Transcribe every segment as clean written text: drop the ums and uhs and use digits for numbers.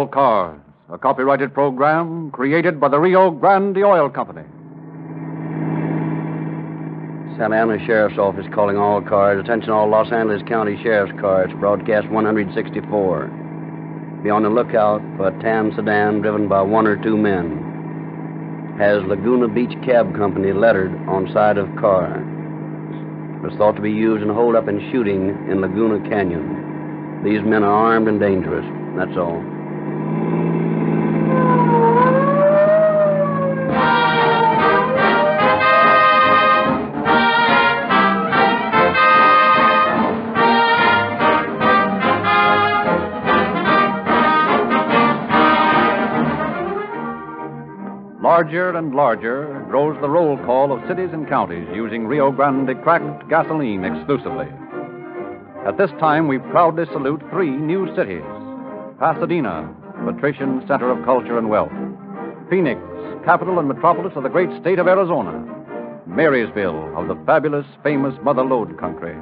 All Cars, a copyrighted program created by the Rio Grande Oil Company. Santa Ana Sheriff's Office calling all cars. Attention all Los Angeles County Sheriff's cars. Broadcast 164. Be on the lookout for a tan sedan driven by one or two men. Has Laguna Beach Cab Company lettered on side of car. Was thought to be used in hold-up and shooting in Laguna Canyon. These men are armed and dangerous. That's all. Larger and larger grows the roll call of cities and counties using Rio Grande cracked gasoline exclusively. At this time, we proudly salute three new cities. Pasadena, patrician center of culture and wealth. Phoenix, capital and metropolis of the great state of Arizona. Marysville, of the fabulous, famous Mother Lode country.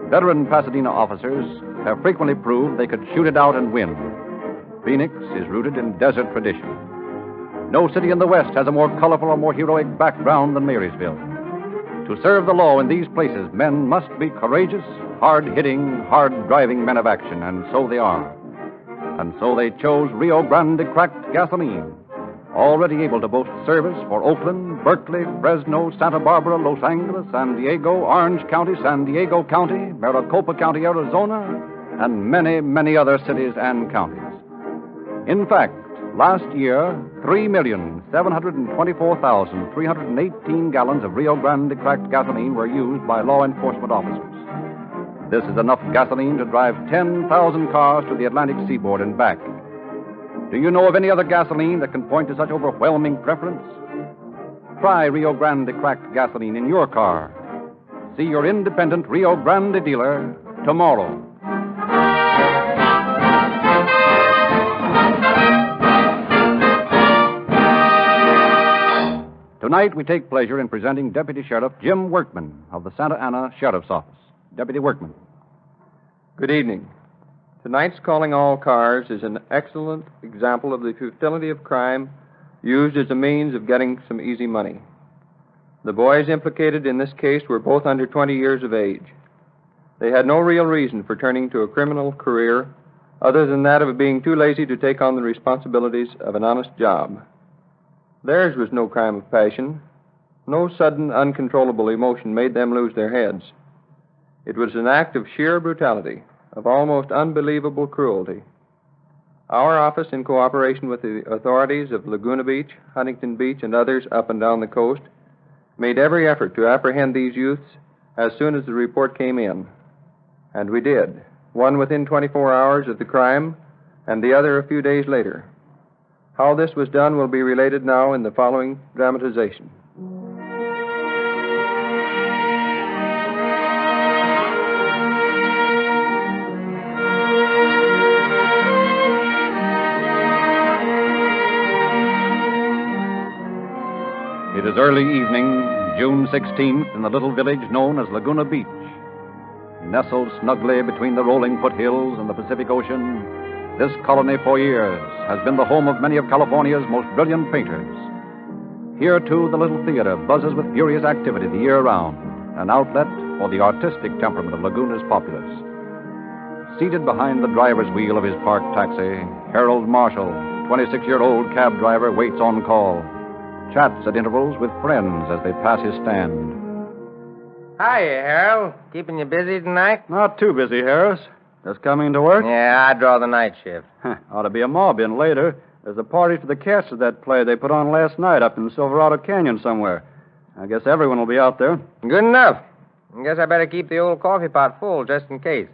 Veteran Pasadena officers have frequently proved they could shoot it out and win. Phoenix is rooted in desert tradition. No city in the West has a more colorful or more heroic background than Marysville. To serve the law in these places, men must be courageous, hard-hitting, hard-driving men of action, and so they are. And so they chose Rio Grande cracked gasoline, already able to boast service for Oakland, Berkeley, Fresno, Santa Barbara, Los Angeles, San Diego, Orange County, San Diego County, Maricopa County, Arizona, and many, many other cities and counties. In fact, last year, 3,724,318 gallons of Rio Grande cracked gasoline were used by law enforcement officers. This is enough gasoline to drive 10,000 cars to the Atlantic seaboard and back. Do you know of any other gasoline that can point to such overwhelming preference? Try Rio Grande cracked gasoline in your car. See your independent Rio Grande dealer tomorrow. Tonight, we take pleasure in presenting Deputy Sheriff Jim Workman of the Santa Ana Sheriff's Office. Deputy Workman. Good evening. Tonight's Calling All Cars is an excellent example of the futility of crime used as a means of getting some easy money. The boys implicated in this case were both under 20 years of age. They had no real reason for turning to a criminal career other than that of being too lazy to take on the responsibilities of an honest job. Theirs was no crime of passion. No sudden, uncontrollable emotion made them lose their heads. It was an act of sheer brutality, of almost unbelievable cruelty. Our office, in cooperation with the authorities of Laguna Beach, Huntington Beach, and others up and down the coast, made every effort to apprehend these youths as soon as the report came in. And we did, one within 24 hours of the crime, and the other a few days later. How this was done will be related now in the following dramatization. It is early evening, June 16th, in the little village known as Laguna Beach. Nestled snugly between the rolling foothills and the Pacific Ocean, this colony for years has been the home of many of California's most brilliant painters. Here, too, the little theater buzzes with furious activity the year round, an outlet for the artistic temperament of Laguna's populace. Seated behind the driver's wheel of his parked taxi, Harold Marshall, 26-year-old cab driver, waits on call. Chats at intervals with friends as they pass his stand. Hiya, Harold. Keeping you busy tonight? Not too busy, Harris. Just coming to work? Yeah, I draw the night shift. Ought to be a mob in later. There's a party for the cast of that play they put on last night up in Silverado Canyon somewhere. I guess everyone will be out there. Good enough. I guess I better keep the old coffee pot full just in case.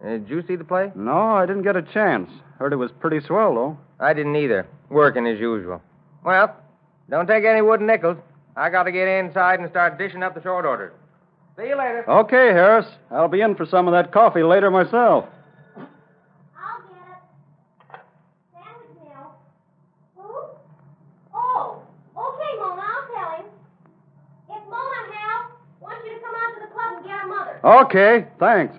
Did you see the play? No, I didn't get a chance. Heard it was pretty swell, though. I didn't either. Working as usual. Well, don't take any wooden nickels. I got to get inside and start dishing up the short orders. See you later. Okay, Harris. I'll be in for some of that coffee later myself. I'll get it. Sandwich meal. Who? Oh, okay, Mona, I'll tell him. It's Mona, Hal. Wants you to come out to the club and get her mother. Okay, thanks.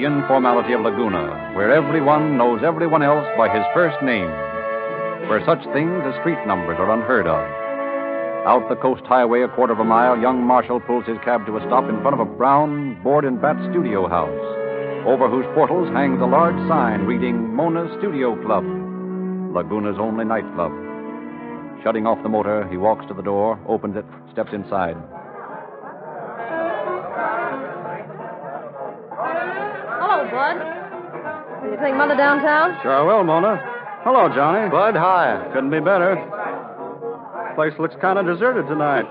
the informality of Laguna, where everyone knows everyone else by his first name, where such things as street numbers are unheard of. Out the coast highway a quarter of a mile, young Marshall pulls his cab to a stop in front of a brown board-and-bat studio house, over whose portals hangs a large sign reading Mona's Studio Club, Laguna's only nightclub. Shutting off the motor, he walks to the door, opens it, steps inside. Hello, Bud. Do you take Mother downtown? Sure will, Mona. Hello, Johnny. Bud, hi. Couldn't be better. Place looks kind of deserted tonight.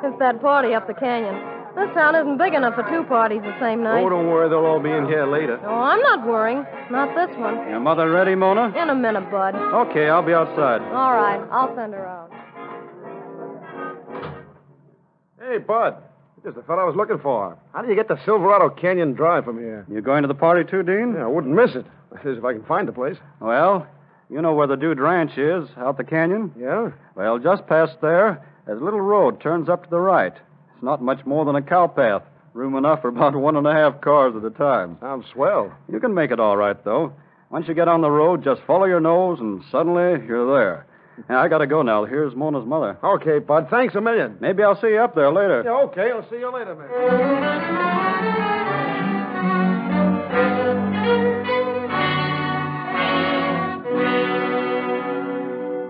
It's that party up the canyon. This town isn't big enough for two parties the same night. Oh, don't worry. They'll all be in here later. Oh, I'm not worrying. Not this one. Your mother ready, Mona? In a minute, Bud. Okay, I'll be outside. All right. I'll send her out. Hey, Bud. Just the fellow I was looking for. How do you get to Silverado Canyon Drive from here? You going to the party too, Dean? Yeah, I wouldn't miss it. That is, if I can find the place. Well, you know where the Dude Ranch is, out the canyon? Yeah? Well, just past there, there's a little road turns up to the right. It's not much more than a cow path. Room enough for about 1.5 cars at a time. Sounds swell. You can make it all right, though. Once you get on the road, just follow your nose, and suddenly you're there. Now, I got to go now. Here's Mona's mother. Okay, Bud. Thanks a million. Maybe I'll see you up there later. Yeah, okay. I'll see you later, man.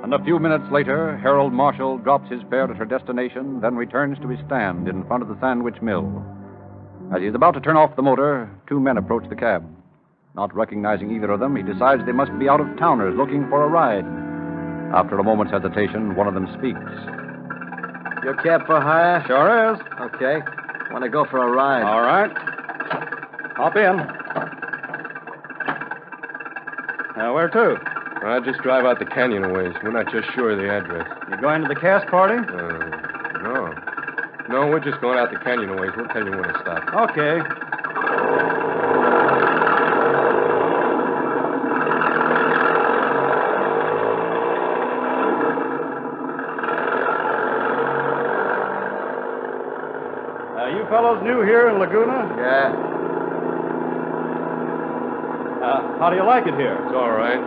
And a few minutes later, Harold Marshall drops his fare at her destination, then returns to his stand in front of the sandwich mill. As he's about to turn off the motor, two men approach the cab. Not recognizing either of them, he decides they must be out-of-towners looking for a ride. After a moment's hesitation, one of them speaks. Your cab for hire? Sure is. Okay. Want to go for a ride? All right. Hop in. Now, where to? I'll just drive out the canyon a ways. We're not just sure of the address. You going to the cast party? No. No, we're just going out the canyon a ways. We'll tell you when to stop. Okay. You fellows new here in Laguna? Yeah. How do you like it here? It's all right.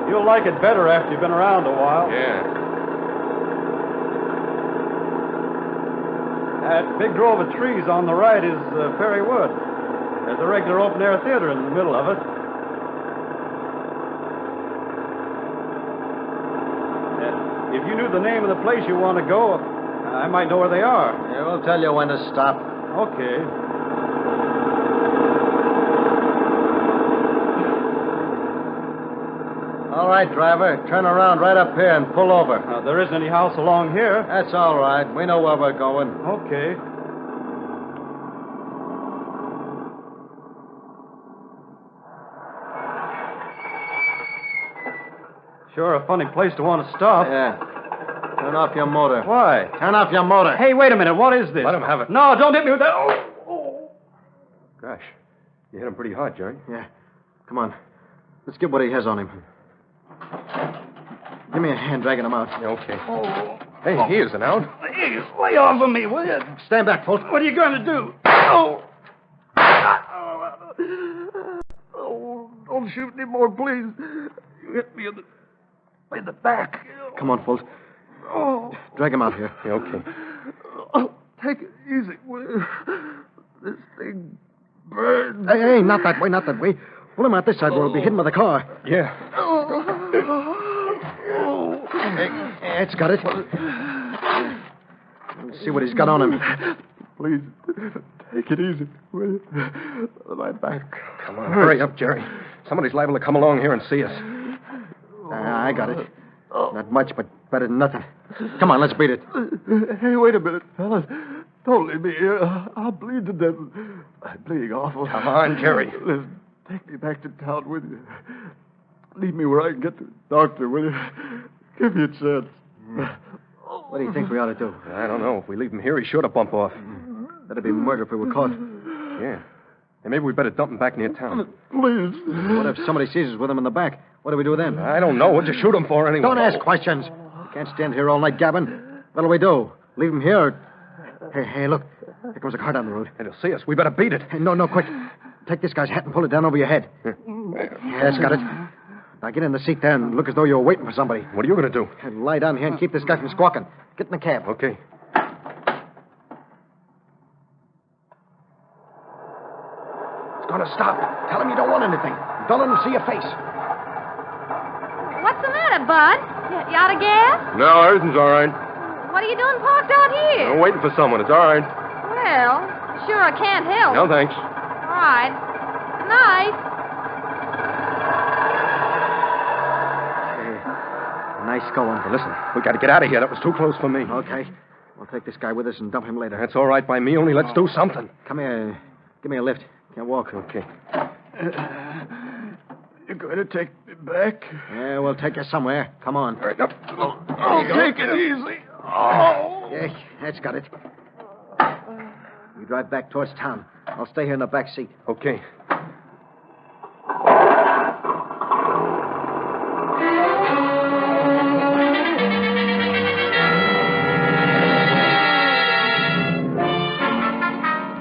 You'll like it better after you've been around a while. Yeah. That big grove of trees on the right is Ferry Wood. There's a regular open-air theater in the middle of it. If you knew the name of the place you want to go, I might know where they are. Yeah, we'll tell you when to stop. Okay. All right, driver. Turn around right up here and pull over. There isn't any house along here. That's all right. We know where we're going. Okay. Sure a funny place to want to stop. Yeah. Turn off your motor. Why? Turn off your motor. Hey, wait a minute. What is this? Let him have it. No, don't hit me with that. Oh. Gosh, you hit him pretty hard, Jerry. Yeah. Come on. Let's get what he has on him. Give me a hand dragging him out. Yeah, okay. Hey, he isn't out. Hey, lay off of me, will you? Stand back, folks. What are you going to do? Oh. Oh, don't shoot anymore, please. You hit me in the back. Come on, folks. Oh. Drag him out here. Yeah, okay. Oh, take it easy, will you? This thing burns. Hey, not that way, not that way. Pull him out this side where we'll be hidden by the car. Yeah. Hey, it's got it. Let's see what he's got on him. Please, take it easy, will you? My back. Come on, hurry up, Jerry. Somebody's liable to come along here and see us. I got it. Not much, but better than nothing. Come on, let's beat it. Hey, wait a minute, fellas. Don't leave me here. I'll bleed to death. I'm bleeding awful. Come on, Jerry. Listen, take me back to town with you. Leave me where I can get to the doctor, will you? Give me a chance. What do you think we ought to do? I don't know. If we leave him here, he's sure to bump off. That'd be murder if we were caught. Yeah. And maybe we better dump him back near town. Please. What if somebody sees us with him in the back? What do we do then? I don't know. What'd you shoot him for anyway? Don't ask questions. We can't stand here all night gabbing. What'll we do? Leave him here? Hey, look. There comes a car down the road. It'll see us. We better beat it. Hey, no, quick. Take this guy's hat and pull it down over your head. Yeah, that's got it. Now get in the seat there and look as though you were waiting for somebody. What are you going to do? And lie down here and keep this guy from squawking. Get in the cab. Okay. It's going to stop. Tell him you don't want anything. Don't let him see your face. What's the matter, Bud? You out of gas? No, everything's all right. What are you doing parked out here? I'm waiting for someone. It's all right. Well, sure I can't help. No, thanks. All right. Good night. Nice going. Hey, listen, we got to get out of here. That was too close for me. Okay. We'll take this guy with us and dump him later. That's all right by me, only let's do something. Come here. Give me a lift. Can't walk. Okay. You're going to take me back? Yeah, we'll take you somewhere. Come on. All right, now. Take it easy. Oh. Yeah, that's got it. You drive back towards town. I'll stay here in the back seat. Okay.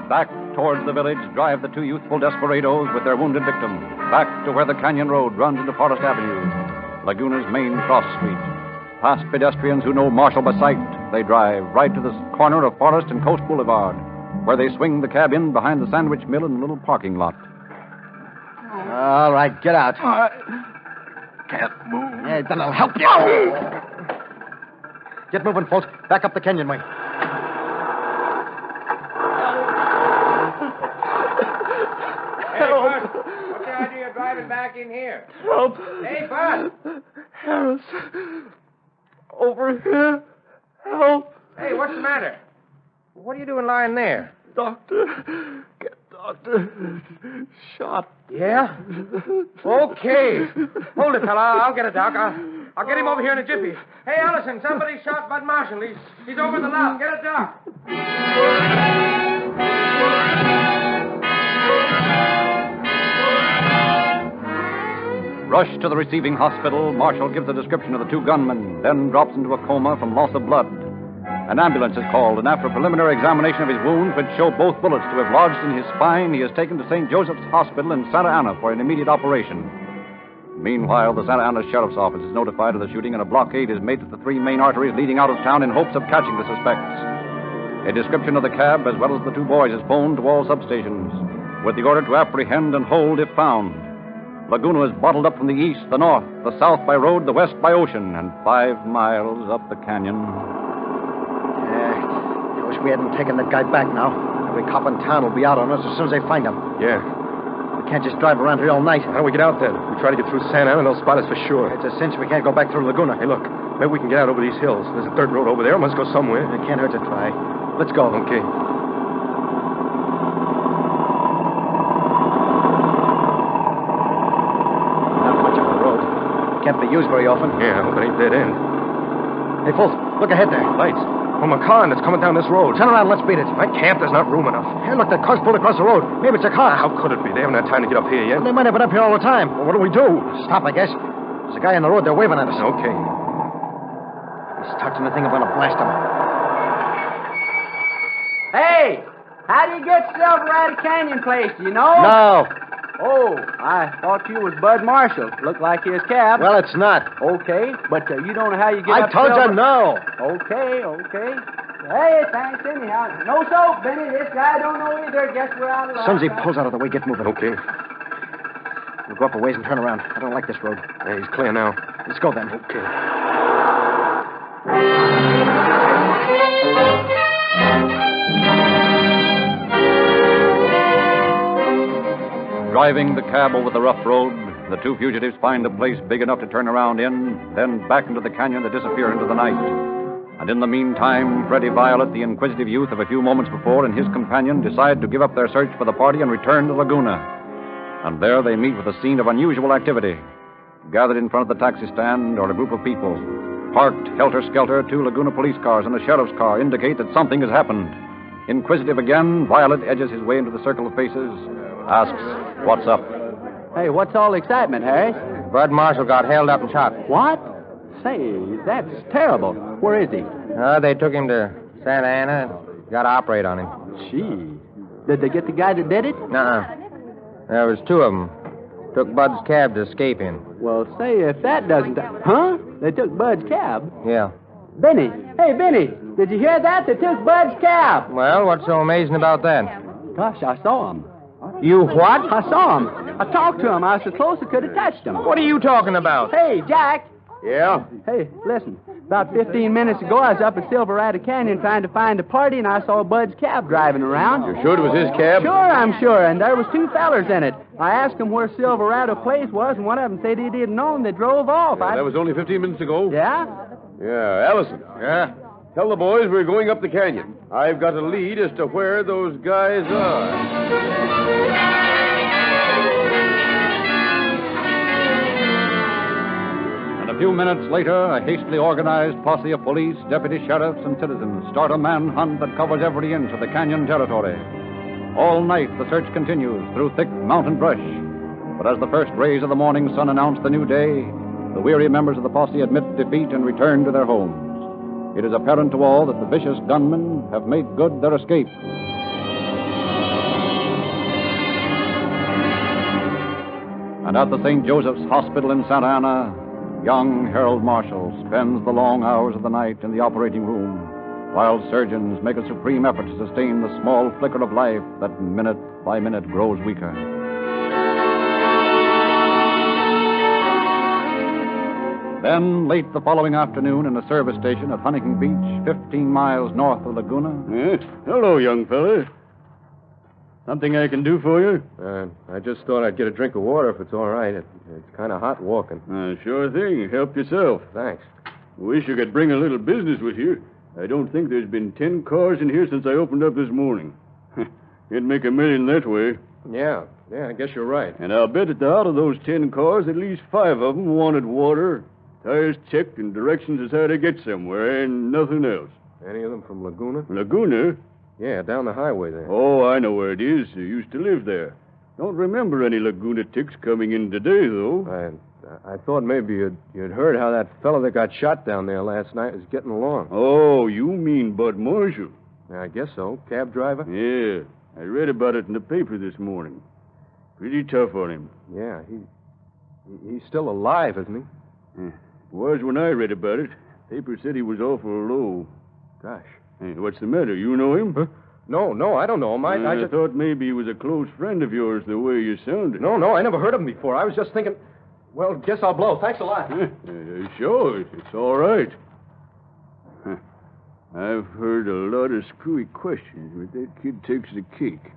Back towards the village drive the two youthful desperados with their wounded victim. Back to where the canyon road runs into Forest Avenue, Laguna's main cross street. Past pedestrians who know Marshall by sight, they drive right to the corner of Forest and Coast Boulevard, where they swing the cab in behind the sandwich mill in a little parking lot. All right, get out. I can't move. Yeah, then I'll help you. Get moving, folks. Back up the canyon way. Hey, Bud, what's the idea of driving back in here? Help. Hey, Bud. Harris. Over here. Help. Hey, what's the matter? What are you doing lying there? Doctor. Get doctor. Shot. Yeah? Okay. Hold it, fella. I'll get a doc. I'll get him over here in a jiffy. Hey, Ellison, somebody shot Bud Marshall. He's over in the lot. Get a doc. Rushed to the receiving hospital, Marshall gives a description of the two gunmen, then drops into a coma from loss of blood. An ambulance is called, and after a preliminary examination of his wounds, which show both bullets to have lodged in his spine, he is taken to St. Joseph's Hospital in Santa Ana for an immediate operation. Meanwhile, the Santa Ana Sheriff's Office is notified of the shooting, and a blockade is made at the three main arteries leading out of town in hopes of catching the suspects. A description of the cab, as well as the two boys, is phoned to all substations, with the order to apprehend and hold if found. Laguna is bottled up from the east, the north, the south by road, the west by ocean, and 5 miles up the canyon. I wish we hadn't taken that guy back now. Every cop in town will be out on us as soon as they find him. Yeah. We can't just drive around here all night. How do we get out then? We try to get through Santa Ana, they'll spot us for sure. It's a cinch we can't go back through Laguna. Hey, look. Maybe we can get out over these hills. There's a dirt road over there. We must go somewhere. It can't hurt to try. Let's go. Okay. Can't be used very often. Yeah, I hope it ain't dead end. Hey, folks, look ahead there. Lights. Oh, my car, and it's coming down this road. Turn around, let's beat it. I can't. There's not room enough. Hey, look, that car's pulled across the road. Maybe it's a car. How could it be? They haven't had time to get up here yet. Well, they might have been up here all the time. Well, what do we do? Stop, I guess. There's a guy on the road. They're waving at us. Okay. He's touching the thing. I'm going to blast him. Hey, how do you get Silverado Canyon Place, you know? No. Oh, I thought you was Bud Marshall. Looked like his cab. Well, it's not. Okay, but you don't know how you get I up told you no. Okay. Hey, thanks anyhow. No soap, Benny. This guy don't know either. Guess we're out of luck. As soon as he pulls out of the way, get moving. Okay. We'll go up a ways and turn around. I don't like this road. Yeah, he's clear now. Let's go then. Okay. Driving the cab over the rough road, the two fugitives find a place big enough to turn around in, then back into the canyon to disappear into the night. And in the meantime, Freddie Violet, the inquisitive youth of a few moments before, and his companion decide to give up their search for the party and return to Laguna. And there they meet with a scene of unusual activity. Gathered in front of the taxi stand are a group of people. Parked helter-skelter, 2 Laguna police cars and a sheriff's car indicate that something has happened. Inquisitive again, Violet edges his way into the circle of faces, asks, "What's up?" Hey, what's all the excitement, Harris? Bud Marshall got held up and shot. What? Say, that's terrible. Where is he? They took him to Santa Ana and got to operate on him. Gee. Did they get the guy that did it? Nuh-uh. There was two of them. Took Bud's cab to escape in. Well, say, if that doesn't... Huh? They took Bud's cab? Yeah. Benny. Hey, Benny. Did you hear that? They took Bud's cab. Well, what's so amazing about that? Gosh, I saw him. You what? I saw him. I talked to him. I was so close I could have touched him. What are you talking about? Hey, Jack. Yeah? Hey, listen. About 15 minutes ago, I was up at Silverado Canyon trying to find a party, and I saw Bud's cab driving around. You're sure it was his cab? Sure, I'm sure. And there was two fellers in it. I asked them where Silverado Place was, and one of them said he didn't know, and they drove off. That was only 15 minutes ago? Yeah? Yeah, Allison. Yeah? Tell the boys we're going up the canyon. I've got a lead as to where those guys are. A few minutes later, a hastily organized posse of police, deputy sheriffs, and citizens start a manhunt that covers every inch of the canyon territory. All night, the search continues through thick mountain brush. But as the first rays of the morning sun announce the new day, the weary members of the posse admit defeat and return to their homes. It is apparent to all that the vicious gunmen have made good their escape. And at the St. Joseph's Hospital in Santa Ana, young Harold Marshall spends the long hours of the night in the operating room, while surgeons make a supreme effort to sustain the small flicker of life that minute by minute grows weaker. Then, late the following afternoon in a service station at Huntington Beach, 15 miles north of Laguna. Hello, young fella. Something I can do for you? I just thought I'd get a drink of water if it's all right. It's kind of hot walking. Sure thing. Help yourself. Thanks. Wish I could bring a little business with you. I don't think there's been 10 cars in here since I opened up this morning. You'd make $1 million that way. Yeah, I guess you're right. And I'll bet that out of those 10 cars, at least 5 of them wanted water, tires checked, and directions as how to get somewhere, and nothing else. Any of them from Laguna? Laguna? Yeah, down the highway there. Oh, I know where it is. I used to live there. Don't remember any Laguna ticks coming in today, though. I thought maybe you'd heard how that fellow that got shot down there last night was getting along. Oh, you mean Bud Marshall? I guess so. Cab driver? Yeah. I read about it in the paper this morning. Pretty tough on him. Yeah, he's still alive, isn't he? Was when I read about it. Paper said he was awful low. Gosh. Hey, what's the matter? You know him? Huh? No, I don't know him. I just thought maybe he was a close friend of yours the way you sounded. No, I never heard of him before. I was just thinking, well, guess I'll blow. Thanks a lot. Sure, it's all right. I've heard a lot of screwy questions, but that kid takes the cake.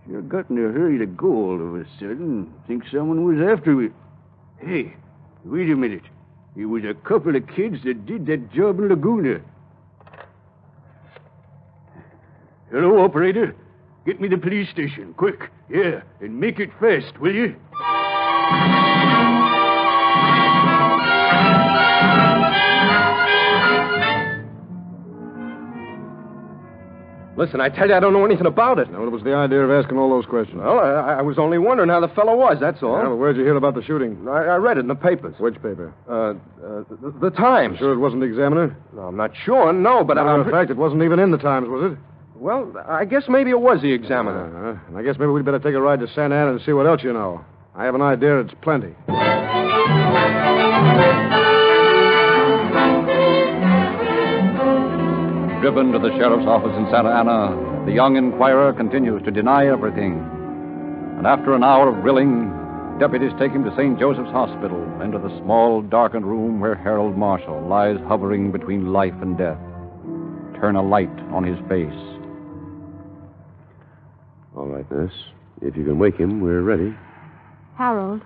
Sure got in a hurry to go all of a sudden. Think someone was after me. Hey, wait a minute. It was a couple of kids that did that job in Laguna. Hello, operator. Get me the police station, quick. Yeah, and make it fast, will you? Listen, I tell you, I don't know anything about it. Now, what was the idea of asking all those questions? Well, I was only wondering how the fellow was, that's all. Yeah, but where'd you hear about the shooting? I read it in the papers. Which paper? The Times. Sure it wasn't the Examiner? No, I'm not sure, no, but Matter of fact, it wasn't even in the Times, was it? Well, I guess maybe it was the Examiner. And I guess maybe we'd better take a ride to Santa Ana and see what else you know. I have an idea it's plenty. Driven to the sheriff's office in Santa Ana, the young inquirer continues to deny everything. And after an hour of grilling, deputies take him to St. Joseph's Hospital, into the small, darkened room where Harold Marshall lies hovering between life and death. Turn a light on his face. All right, nurse. If you can wake him, we're ready. Harold.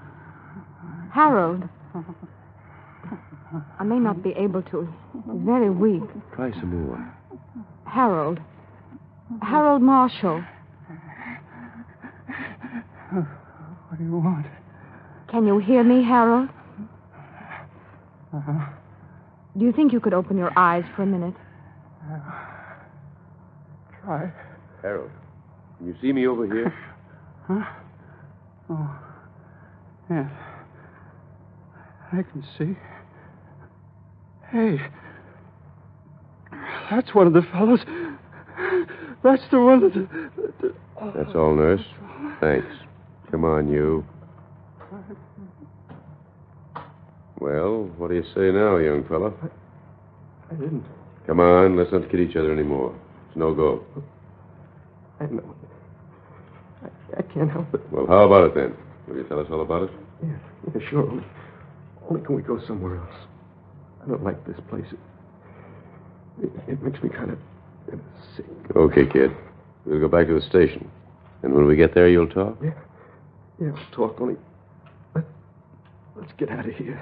I may not be able to. He's very weak. Try some more. Harold Marshall. What do you want? Can you hear me, Harold? Do you think you could open your eyes for a minute? Try. Harold, can you see me over here? Huh? Oh, yes. I can see. Hey, that's one of the fellows. That's the one that... That's all, nurse. Thanks. Come on, you. Well, what do you say now, young fella? I didn't. Come on, let's not kid each other anymore. It's no go. I know. I can't help it. Well, how about it then? Will you tell us all about it? Yeah, sure. Only can we go somewhere else? I don't like this place. It makes me kind of sick. Okay, kid. We'll go back to the station. And when we get there, you'll talk? Yeah, we'll talk. Only let's get out of here.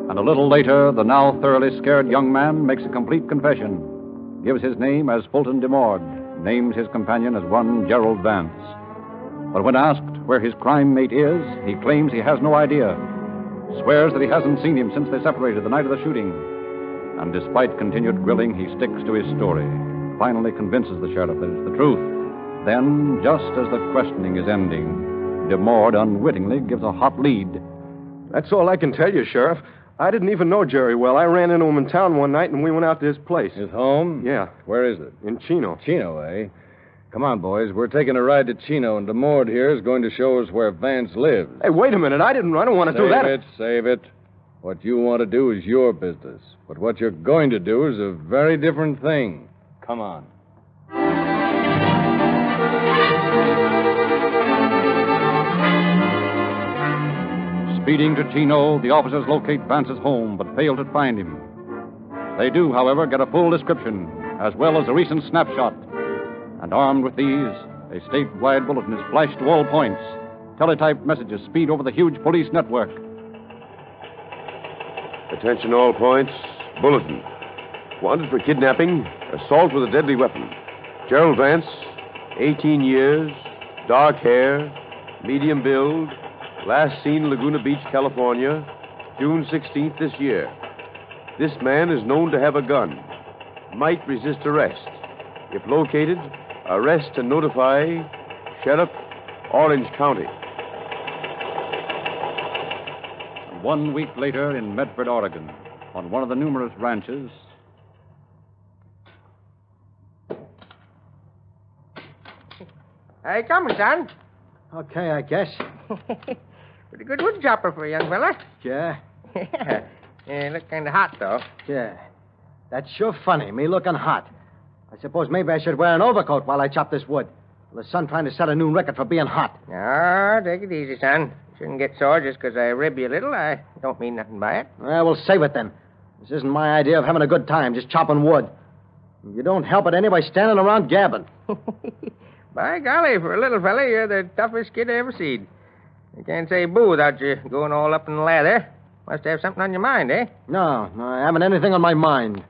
And a little later, the now thoroughly scared young man makes a complete confession, gives his name as Fulton DeMord, names his companion as one Gerald Vance. But when asked where his crime mate is, he claims he has no idea, swears that he hasn't seen him since they separated the night of the shooting. And despite continued grilling, he sticks to his story, finally convinces the sheriff that it's the truth. Then, just as the questioning is ending, DeMord unwittingly gives a hot lead. That's all I can tell you, Sheriff. I didn't even know Jerry well. I ran into him in town one night, and we went out to his place. His home? Yeah. Where is it? In Chino. Chino, eh? Come on, boys. We're taking a ride to Chino, and DeMord here is going to show us where Vance lives. Hey, wait a minute. I don't want to do that. Save it. What you want to do is your business. But what you're going to do is a very different thing. Come on. Speeding to Chino, the officers locate Vance's home, but fail to find him. They do, however, get a full description, as well as a recent snapshot. And armed with these, a statewide bulletin is flashed to all points. Teletyped messages speed over the huge police network. Attention all points. Bulletin. Wanted for kidnapping, assault with a deadly weapon. Gerald Vance, 18 years, dark hair, medium build, last seen Laguna Beach, California, June 16th this year. This man is known to have a gun. Might resist arrest. If located, arrest and notify Sheriff, Orange County. 1 week later in Medford, Oregon, on one of the numerous ranches. Hey, come, son. Okay, I guess. Pretty good wood chopper for a young fella. Yeah. Yeah, look kind of hot, though. Yeah. That's sure funny, me looking hot. I suppose maybe I should wear an overcoat while I chop this wood. The son trying to set a new record for being hot. No, take it easy, son. Shouldn't get sore just because I rib you a little. I don't mean nothing by it. We'll save it then. This isn't my idea of having a good time, just chopping wood. You don't help it any by standing around gabbing. By golly, for a little fella, you're the toughest kid I ever seen. You can't say boo without you going all up in the lather. Must have something on your mind, eh? No, I haven't anything on my mind.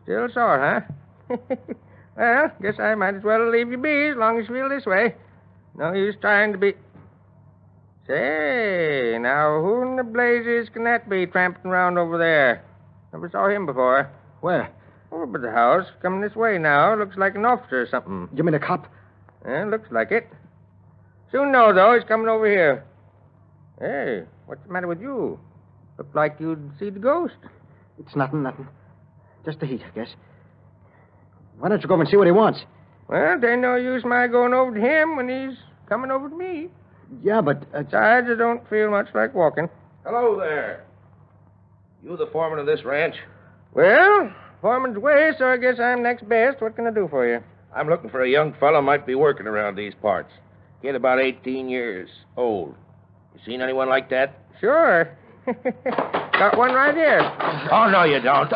Still sore, huh? Well, guess I might as well leave you be as long as you feel this way. No use trying to be... Say, now who in the blazes can that be tramping around over there? Never saw him before. Where? Over by the house. Coming this way now. Looks like an officer or something. You mean a cop? Looks like it. Soon know, though, he's coming over here. Hey, what's the matter with you? Look like you'd see the ghost. It's nothing. Just the heat, I guess. Why don't you go over and see what he wants? Well, there ain't no use my going over to him when he's coming over to me. Yeah, but... Besides, I don't feel much like walking. Hello there. You the foreman of this ranch? Well, foreman's away, so I guess I'm next best. What can I do for you? I'm looking for a young fellow might be working around these parts. Kid about 18 years old. You seen anyone like that? Sure. Got one right here. Oh, no, you don't.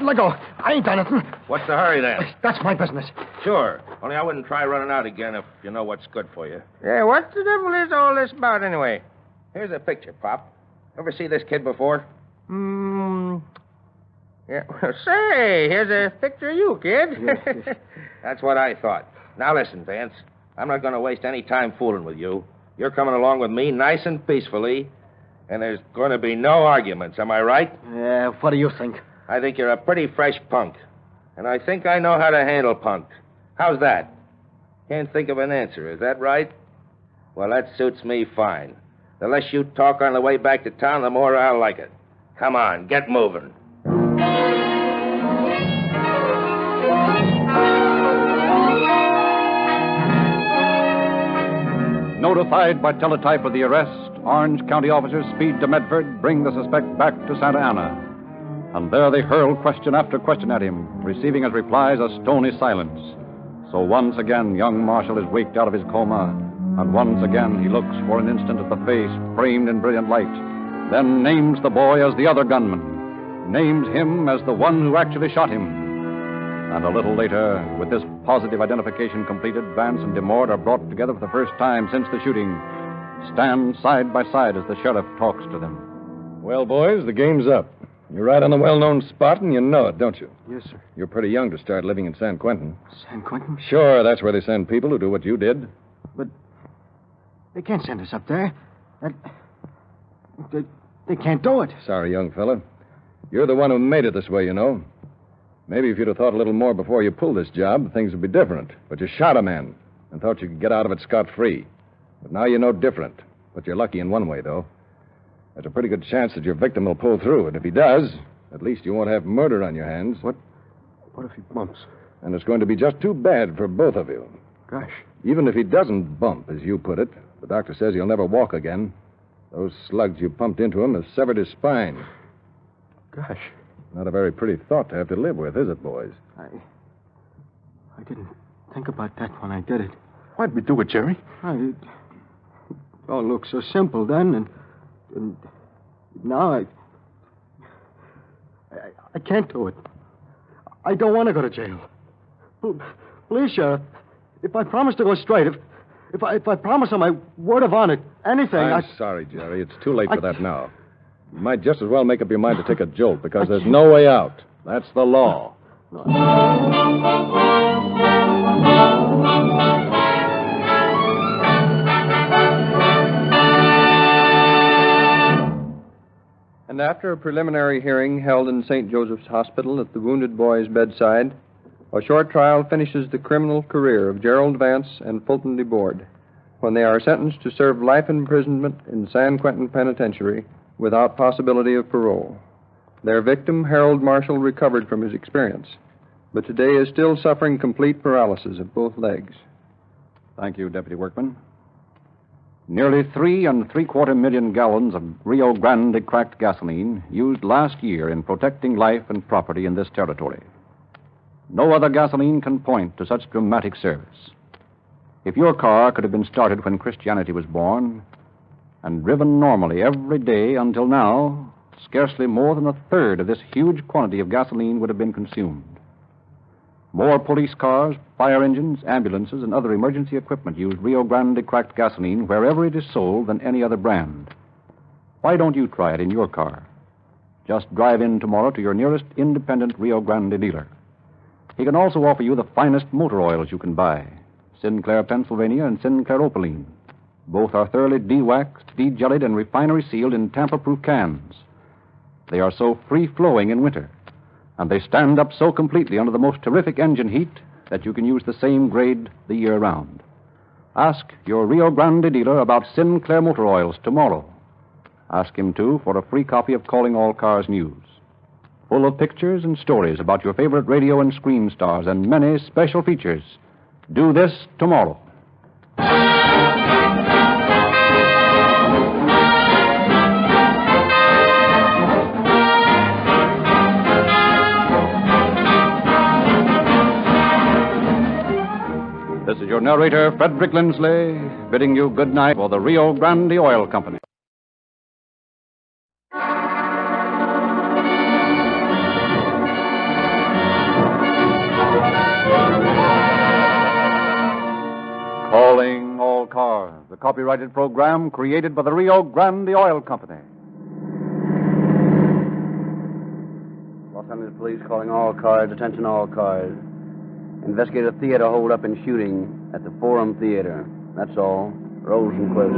Let go. I ain't done it. What's the hurry, then? That's my business. Sure. Only I wouldn't try running out again if you know what's good for you. Yeah, what the devil is all this about, anyway? Here's a picture, Pop. Ever see this kid before? Yeah, well, say, here's a picture of you, kid. Yes. That's what I thought. Now, listen, Vance. I'm not going to waste any time fooling with you. You're coming along with me nice and peacefully, and there's going to be no arguments. Am I right? Yeah, what do you think? I think you're a pretty fresh punk, and I think I know how to handle punk. How's that? Can't think of an answer. Is that right? Well, that suits me fine. The less you talk on the way back to town, the more I'll like it. Come on, get moving. Notified by teletype of the arrest, Orange County officers speed to Medford, bring the suspect back to Santa Ana. And there they hurl question after question at him, receiving as replies a stony silence. So once again, young Marshall is waked out of his coma, and once again he looks for an instant at the face framed in brilliant light, then names the boy as the other gunman, names him as the one who actually shot him. And a little later, with this positive identification completed, Vance and DeMort are brought together for the first time since the shooting, stand side by side as the sheriff talks to them. Well, boys, the game's up. You're right on the well-known spot, and you know it, don't you? Yes, sir. You're pretty young to start living in San Quentin. San Quentin? Sure, that's where they send people who do what you did. But they can't send us up there. They can't do it. Sorry, young fella. You're the one who made it this way, you know. Maybe if you'd have thought a little more before you pulled this job, things would be different. But you shot a man and thought you could get out of it scot-free. But now you know different. But you're lucky in one way, though. There's a pretty good chance that your victim will pull through. And if he does, at least you won't have murder on your hands. What if he bumps? And it's going to be just too bad for both of you. Gosh. Even if he doesn't bump, as you put it, the doctor says he'll never walk again. Those slugs you pumped into him have severed his spine. Gosh. Not a very pretty thought to have to live with, is it, boys? I didn't think about that when I did it. Why'd we do it, Jerry? It all looked so simple then, and now I can't do it. I don't want to go to jail. Please, Sheriff, if I promise to go straight, if I promise on my word of honor, anything, I'm sorry, Jerry. It's too late for that now. You might just as well make up your mind to take a jolt, because there's no way out. That's the law. And after a preliminary hearing held in St. Joseph's Hospital at the wounded boy's bedside, a short trial finishes the criminal career of Gerald Vance and Fulton DeBoard when they are sentenced to serve life imprisonment in San Quentin Penitentiary without possibility of parole. Their victim, Harold Marshall, recovered from his experience, but today is still suffering complete paralysis of both legs. Thank you, Deputy Workman. Nearly 3 3/4 million gallons of Rio Grande cracked gasoline used last year in protecting life and property in this territory. No other gasoline can point to such dramatic service. If your car could have been started when Christianity was born and driven normally every day until now, scarcely more than a third of this huge quantity of gasoline would have been consumed. More police cars, fire engines, ambulances, and other emergency equipment use Rio Grande cracked gasoline wherever it is sold than any other brand. Why don't you try it in your car? Just drive in tomorrow to your nearest independent Rio Grande dealer. He can also offer you the finest motor oils you can buy, Sinclair Pennsylvania and Sinclair Opaline. Both are thoroughly de-waxed, de-jellied, and refinery sealed in tamper-proof cans. They are so free-flowing in winter, and they stand up so completely under the most terrific engine heat that you can use the same grade the year round. Ask your Rio Grande dealer about Sinclair motor oils tomorrow. Ask him, too, for a free copy of Calling All Cars News, full of pictures and stories about your favorite radio and screen stars and many special features. Do this tomorrow. This is your narrator, Frederick Lindsley, bidding you good night for the Rio Grande Oil Company. Calling All Cars, the copyrighted program created by the Rio Grande Oil Company. Los Angeles Police calling all cars, attention all cars. Investigate a theater hold-up and shooting at the Forum Theater. That's all. Rosenquist.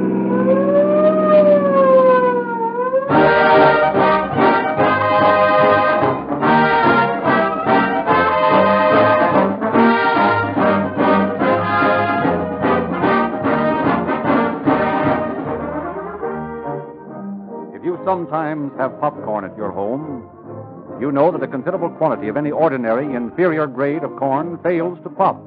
If you sometimes have popcorn at your home, you know that a considerable quantity of any ordinary inferior grade of corn fails to pop.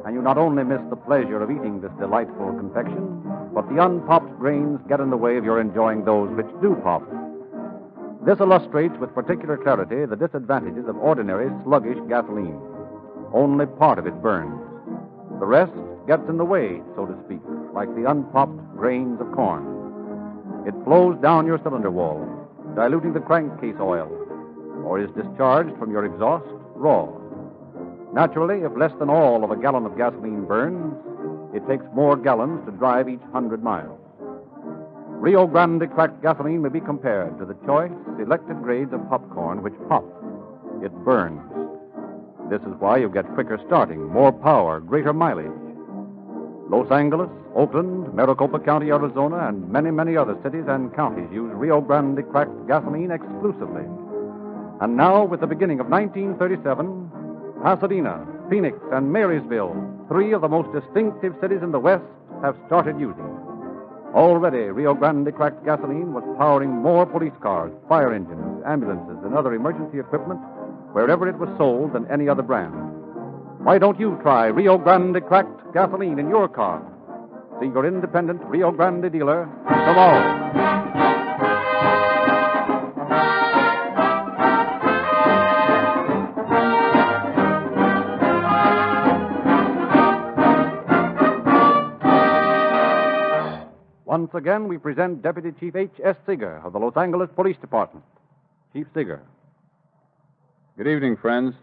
And you not only miss the pleasure of eating this delightful confection, but the unpopped grains get in the way of your enjoying those which do pop. This illustrates with particular clarity the disadvantages of ordinary sluggish gasoline. Only part of it burns. The rest gets in the way, so to speak, like the unpopped grains of corn. It flows down your cylinder wall, diluting the crankcase oil, or is discharged from your exhaust raw. Naturally, if less than all of a gallon of gasoline burns, it takes more gallons to drive each 100 miles. Rio Grande cracked gasoline may be compared to the choice, selected grades of popcorn which pop. It burns. This is why you get quicker starting, more power, greater mileage. Los Angeles, Oakland, Maricopa County, Arizona, and many, many other cities and counties use Rio Grande cracked gasoline exclusively. And now, with the beginning of 1937, Pasadena, Phoenix, and Marysville, three of the most distinctive cities in the West, have started using it. Already, Rio Grande cracked gasoline was powering more police cars, fire engines, ambulances, and other emergency equipment wherever it was sold than any other brand. Why don't you try Rio Grande cracked gasoline in your car? See your independent Rio Grande dealer tomorrow. Once again, we present Deputy Chief H.S. Seeger of the Los Angeles Police Department. Chief Seeger. Good evening, friends.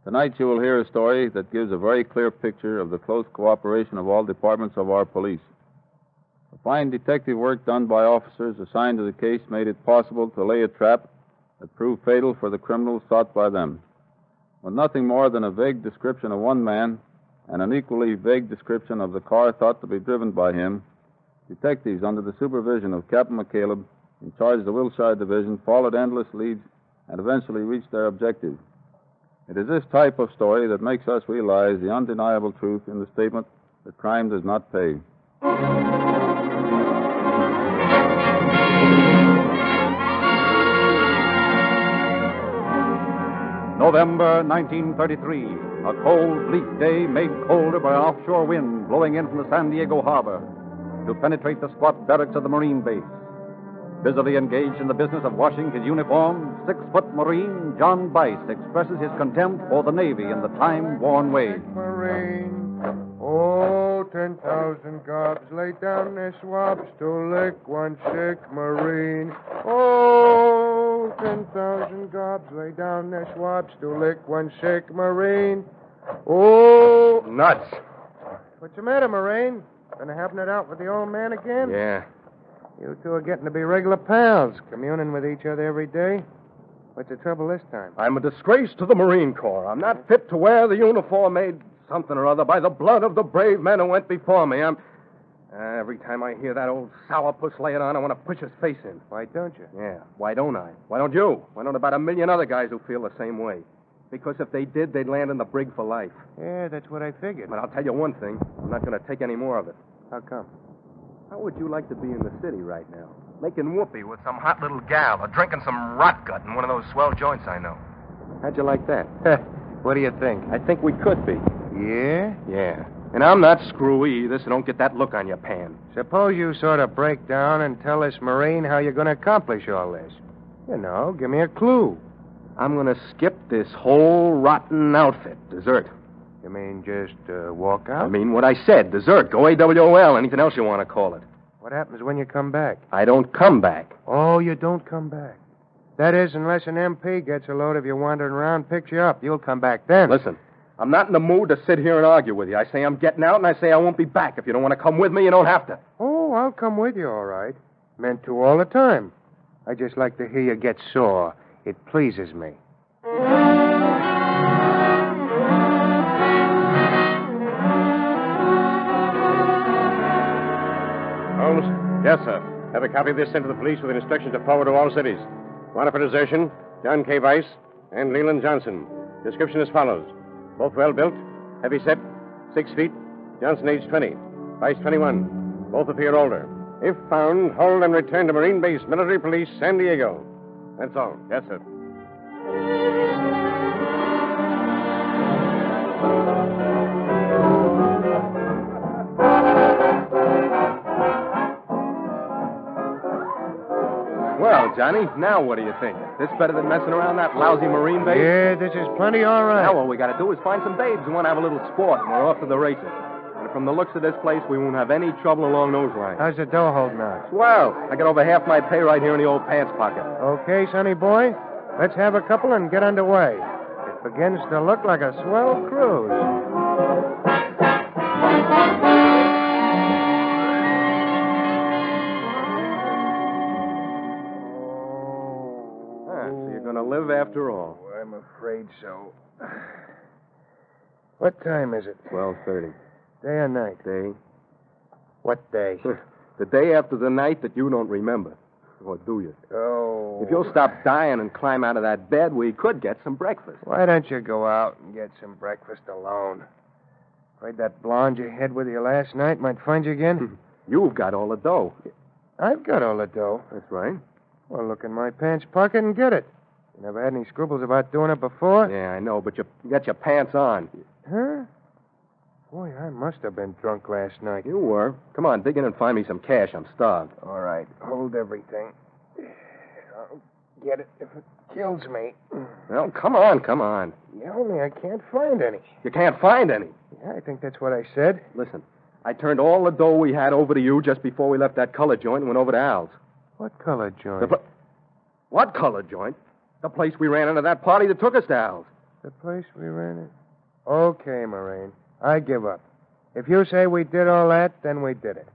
Tonight you will hear a story that gives a very clear picture of the close cooperation of all departments of our police. The fine detective work done by officers assigned to the case made it possible to lay a trap that proved fatal for the criminals sought by them. With nothing more than a vague description of one man and an equally vague description of the car thought to be driven by him, detectives under the supervision of Captain McCaleb, in charge of the Wilshire Division, followed endless leads and eventually reached their objective. It is this type of story that makes us realize the undeniable truth in the statement that crime does not pay. November 1933, a cold, bleak day made colder by an offshore wind blowing in from the San Diego harbor to penetrate the squat barracks of the Marine base. Busily engaged in the business of washing his uniform, 6-foot Marine John Bice expresses his contempt for the Navy in the time-worn way. Marine, oh, 10,000 gobs lay down their swabs to lick one sick Marine. Oh, 10,000 gobs lay down their swabs to lick one sick Marine. Oh. Nuts. What's the matter, Marine? Gonna happen it out with the old man again? Yeah. You two are getting to be regular pals, communing with each other every day. What's the trouble this time? I'm a disgrace to the Marine Corps. I'm not fit to wear the uniform made something or other by the blood of the brave men who went before me. Every time I hear that old sourpuss lay it on, I want to push his face in. Why don't you? Yeah, why don't I? Why don't you? Why don't about 1 million other guys who feel the same way? Because if they did, they'd land in the brig for life. Yeah, that's what I figured. But I'll tell you one thing. I'm not going to take any more of it. How come? How would you like to be in the city right now? Making whoopee with some hot little gal or drinking some rot gut in one of those swell joints I know. How'd you like that? What do you think? I think we could be. Yeah? Yeah. And I'm not screwy either, so don't get that look on your pan. Suppose you sort of break down and tell this Marine how you're going to accomplish all this. You know, give me a clue. I'm going to skip this whole rotten outfit. Dessert. You mean just walk out? I mean what I said. Dessert. Go AWOL. Anything else you want to call it. What happens when you come back? I don't come back. Oh, you don't come back. That is, unless an MP gets a load of you wandering around, picks you up. You'll come back then. Listen, I'm not in the mood to sit here and argue with you. I say I'm getting out, and I say I won't be back. If you don't want to come with me, you don't have to. Oh, I'll come with you, all right. Meant to all the time. I just like to hear you get sore. It pleases me. Holmes? Yes, sir. Have a copy of this sent to the police with instructions to forward to all cities. Warrant for desertion, John K. Weiss and Leland Johnson. Description as follows. Both well built, heavy set, 6 feet. Johnson age 20, Weiss 21. Both appear older. If found, hold and return to Marine Base Military Police, San Diego. That's all. Yes, sir. Well, Johnny, now what do you think? This better than messing around that lousy marine base? Yeah, this is plenty all right. Now all we got to do is find some babes who want to have a little sport, and we're off to the races. And from the looks of this place, we won't have any trouble along those lines. How's the dough holding out? Well, I got over half my pay right here in the old pants pocket. Okay, sonny boy. Let's have a couple and get underway. It begins to look like a swell cruise. So you're going to live after all. Oh, I'm afraid so. What time is it? 12:30. Day or night? Day. What day? The day after the night that you don't remember. Or do you? Oh. If you'll stop dying and climb out of that bed, we could get some breakfast. Why don't you go out and get some breakfast alone? Afraid that blonde you had with you last night might find you again? You've got all the dough. I've got all the dough. That's right. Well, look in my pants pocket and get it. You never had any scruples about doing it before? Yeah, I know, but you got your pants on. Huh? Boy, I must have been drunk last night. You were. Come on, dig in and find me some cash. I'm starved. All right, hold everything. I'll get it if it kills me. Well, come on. Yeah, only I can't find any. You can't find any. Yeah, I think that's what I said. Listen, I turned all the dough we had over to you just before we left that color joint and went over to Al's. What color joint? What color joint? The place we ran into that party that took us to Al's. The place we ran in? Okay, Moraine. I give up. If you say we did all that, then we did it.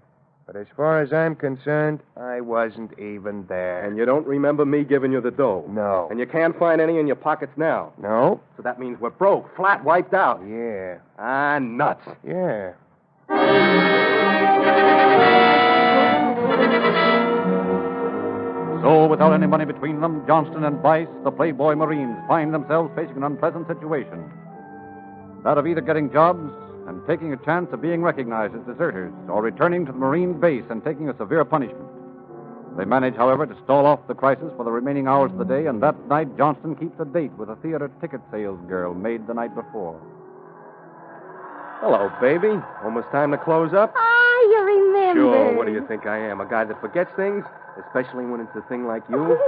But as far as I'm concerned, I wasn't even there. And you don't remember me giving you the dough? No. And you can't find any in your pockets now? No. So that means we're broke, flat, wiped out. Yeah. Ah, nuts. Yeah. So, without any money between them, Johnston and Bice, the Playboy Marines, find themselves facing an unpleasant situation. That of either getting jobs and taking a chance of being recognized as deserters, or returning to the Marine base and taking a severe punishment. They manage, however, to stall off the crisis for the remaining hours of the day, and that night Johnston keeps a date with a theater ticket sales girl made the night before. Hello, baby. Almost time to close up? You remember. Sure, what do you think I am? A guy that forgets things? Especially when it's a thing like you?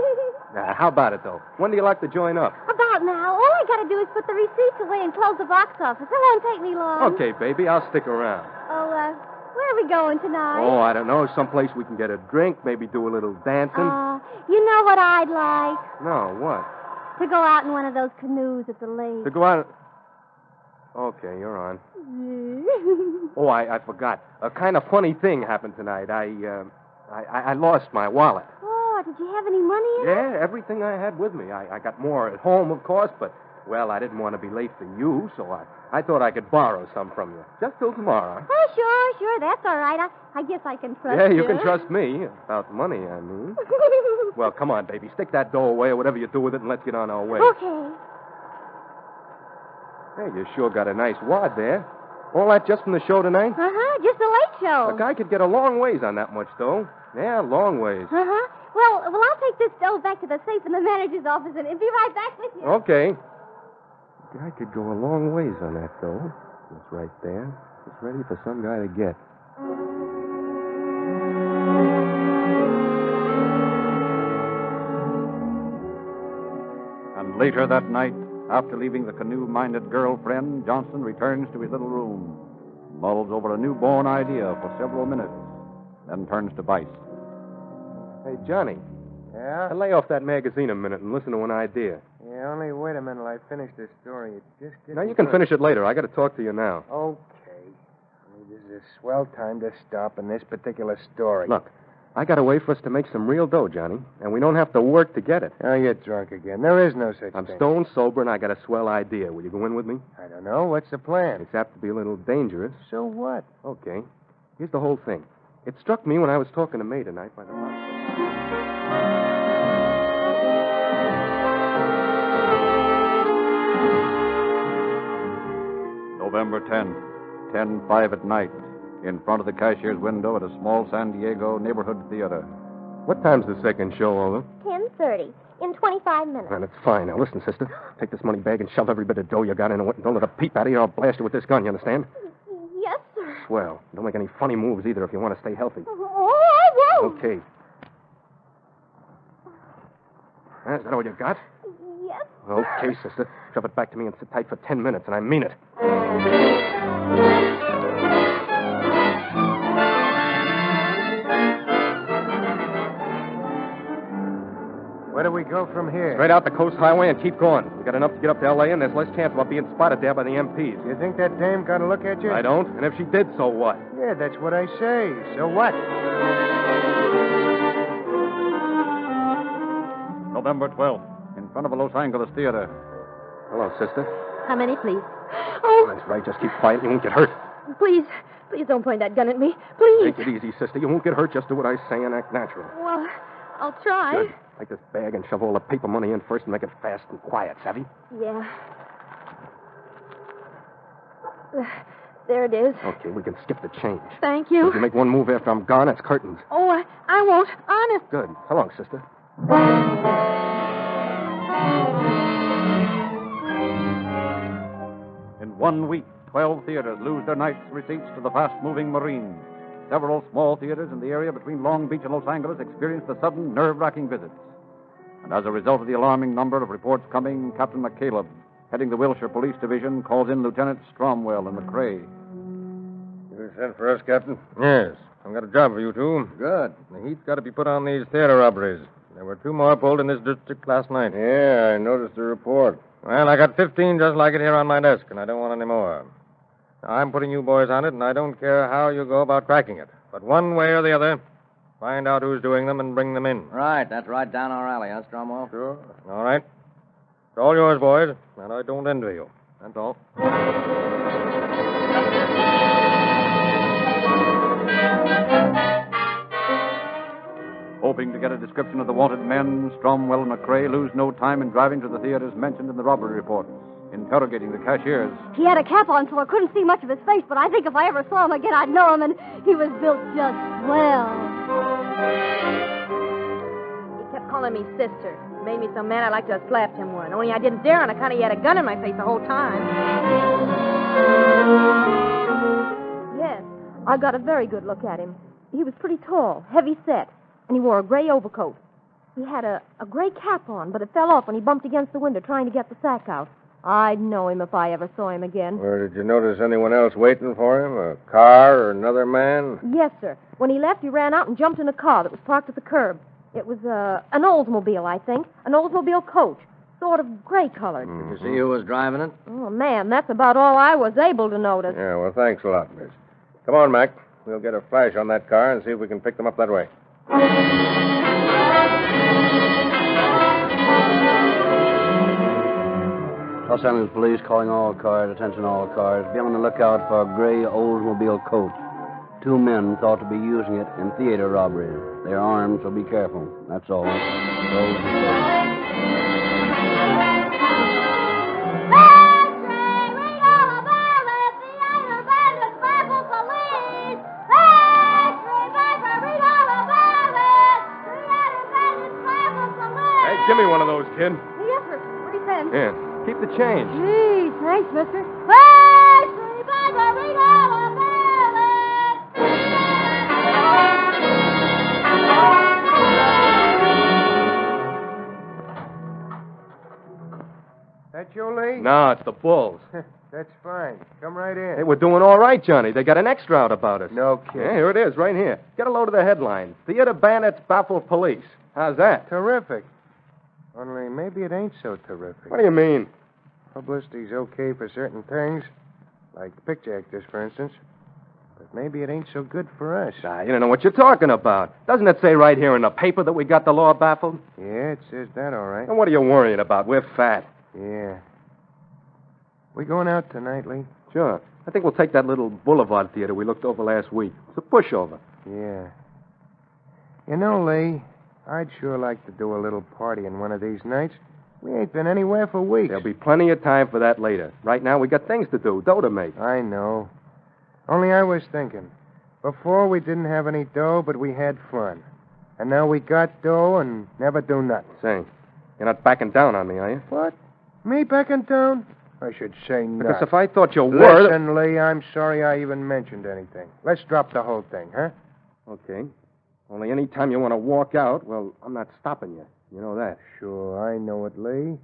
How about it, though? When do you like to join up? About now. All I got to do is put the receipts away and close the box office. It won't take me long. Okay, baby, I'll stick around. Oh, where are we going tonight? Oh, I don't know. Someplace we can get a drink, maybe do a little dancing. You know what I'd like? No, what? To go out in one of those canoes at the lake. To go out... Okay, you're on. Oh, I forgot. A kind of funny thing happened tonight. I lost my wallet. Oh, did you have any money in it? Yeah, everything I had with me. I got more at home, of course, but, well, I didn't want to be late for you, so I thought I could borrow some from you. Just till tomorrow. Oh, sure. That's all right. I guess I can trust you. Yeah, you can trust me. About money, I mean. Well, come on, baby. Stick that dough away or whatever you do with it, and let's get on our way. Okay. Hey, you sure got a nice wad there. All that just from the show tonight? Uh-huh, just the late show. A guy could get a long ways on that much dough. Yeah, long ways. Uh-huh. Well, I'll take this dough back to the safe in the manager's office and be right back with you. Okay. A guy could go a long ways on that dough. It's right there. It's ready for some guy to get. And later that night, after leaving the canoe-minded girlfriend, Johnston returns to his little room, mulls over a newborn idea for several minutes, then turns to Bice. Hey, Johnny. Yeah? Lay off that magazine a minute and listen to an idea. Yeah, only wait a minute till I finish this story. It just gets... Now, you can finish it later. I got to talk to you now. Okay. This is a swell time to stop in this particular story. Look, I got a way for us to make some real dough, Johnny, and we don't have to work to get it. Oh, you're drunk again. There is no such I'm thing. stone sober, and I got a swell idea. Will you go in with me? I don't know. What's the plan? It's apt to be a little dangerous. So what? Okay. Here's the whole thing. It struck me when I was talking to May tonight by the hospital. November 10th, 10:05 at night, in front of the cashier's window at a small San Diego neighborhood theater. What time's the second show, Ola? 10:30. In 25 minutes. Well, that's fine. Now, listen, sister. Take this money bag and shove every bit of dough you got into it, and don't let a peep out of you, or I'll blast you with this gun, you understand? Yes, sir. Swell. Don't make any funny moves, either, if you want to stay healthy. Oh, I won't. Okay. Is that all you got? Yes. Okay, sister. Shove it back to me and sit tight for 10 minutes, and I mean it. Where do we go from here? Straight out the coast highway and keep going. We got enough to get up to L.A., and there's less chance of our being spotted there by the MPs. You think that dame got a look at you? I don't. And if she did, so what? Yeah, that's what I say. So what? November 12th, in front of a Los Angeles theater. Hello, sister. How many, please? Oh, That's right. Just keep quiet. You won't get hurt. Please don't point that gun at me. Please. Take it easy, sister. You won't get hurt. Just do what I say and act natural. Well, I'll try. Good. Take this bag and shove all the paper money in first and make it fast and quiet, savvy? Yeah. There it is. Okay, we can skip the change. Thank you. If you make one move after I'm gone, it's curtains. Oh, I won't. Honest. Good. So long, sister. In 1 week, 12 theaters lose their night's receipts to the fast-moving Marine. Several small theaters in the area between Long Beach and Los Angeles experienced the sudden, nerve-wracking visits. And as a result of the alarming number of reports coming, Captain McCaleb, heading the Wilshire Police Division, calls in Lieutenant Stromwell and McCrae. You sent for us, Captain? Yes. I've got a job for you two. Good. The heat's got to be put on these theater robberies. There were 2 more pulled in this district last night. Yeah, I noticed the report. Well, I got 15 just like it here on my desk, and I don't want any more. Now, I'm putting you boys on it, and I don't care how you go about tracking it. But one way or the other, find out who's doing them and bring them in. Right, that's right down our alley, huh, Stromwell? Sure. All right. It's all yours, boys, and I don't envy you. That's all. Hoping to get a description of the wanted men, Stromwell and McCrae lose no time in driving to the theaters mentioned in the robbery reports, interrogating the cashiers. he had a cap on, so I couldn't see much of his face, but I think if I ever saw him again, I'd know him, and he was built just swell. He kept calling me sister. It made me so mad I'd like to have slapped him one. Only I didn't dare on account he had a gun in my face the whole time. Yes, I got a very good look at him. He was pretty tall, heavy set, and he wore a gray overcoat. He had a gray cap on, but it fell off when he bumped against the window trying to get the sack out. I'd know him if I ever saw him again. Or did you notice anyone else waiting for him? A car or another man? Yes, sir. When he left, he ran out and jumped in a car that was parked at the curb. It was an Oldsmobile, I think. An Oldsmobile coach. Sort of gray-colored. Did you see who was driving it? Oh, man, that's about all I was able to notice. Yeah, well, thanks a lot, miss. Come on, Mac. We'll get a flash on that car and see if we can pick them up that way. Los Angeles Police calling all cars, attention all cars. Be on the lookout for a gray Oldsmobile coach. 2 men thought to be using it in theater robberies. They're armed, so be careful. That's all. Hey, give me one of those, kid. Yes, sir. 3 cents. Here, keep the change. Gee, thanks, mister. That you, Lee? No, it's the Bulls. That's fine. Come right in. Hey, we're doing all right, Johnny. They got an extra out about us. No kidding. Yeah, here it is, right here. Get a load of the headline. Theater bandits baffle police. How's that? Terrific. Only maybe it ain't so terrific. What do you mean? Publicity's okay for certain things, like picture actors, for instance. But maybe it ain't so good for us. Ah, you don't know what you're talking about. Doesn't it say right here in the paper that we got the law baffled? Yeah, it says that, all right. And what are you worrying about? We're fat. Yeah. We going out tonight, Lee? Sure. I think we'll take that little Boulevard theater we looked over last week. It's a pushover. Yeah. You know, Lee, I'd sure like to do a little party in one of these nights. We ain't been anywhere for weeks. There'll be plenty of time for that later. Right now, we got things to do, dough to make. I know. Only I was thinking. Before, we didn't have any dough, but we had fun. And now we got dough and never do nothing. Say, you're not backing down on me, are you? What? Me backing down? I should say not. Because if I thought you were... Listen, Lee, I'm sorry I even mentioned anything. Let's drop the whole thing, huh? Okay. Only any time you want to walk out, well, I'm not stopping you. You know that. Sure, I know it, Lee.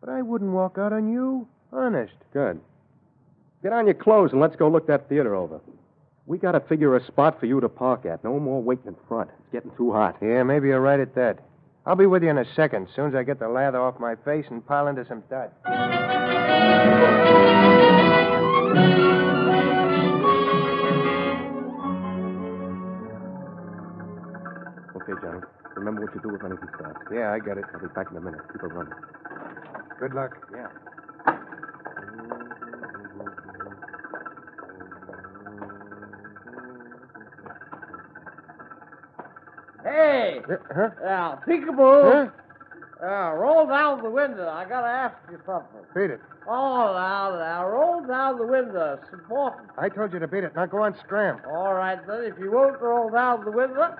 But I wouldn't walk out on you. Honest. Good. Get on your clothes and let's go look that theater over. We got to figure a spot for you to park at. No more waiting in front. It's getting too hot. Yeah, maybe you're right at that. I'll be with you in a second, as soon as I get the lather off my face and pile into some dirt. Okay, Johnny. Remember what you do if anything starts. Yeah, I got it. I'll be back in a minute. Keep it running. Good luck. Yeah. Hey! Huh? Now, peekaboo. Huh? Roll down the window. I gotta ask you something. Beat it. Oh, now, roll down the window. It's important. I told you to beat it. Now go on, scram. All right, then. If you won't roll down the window,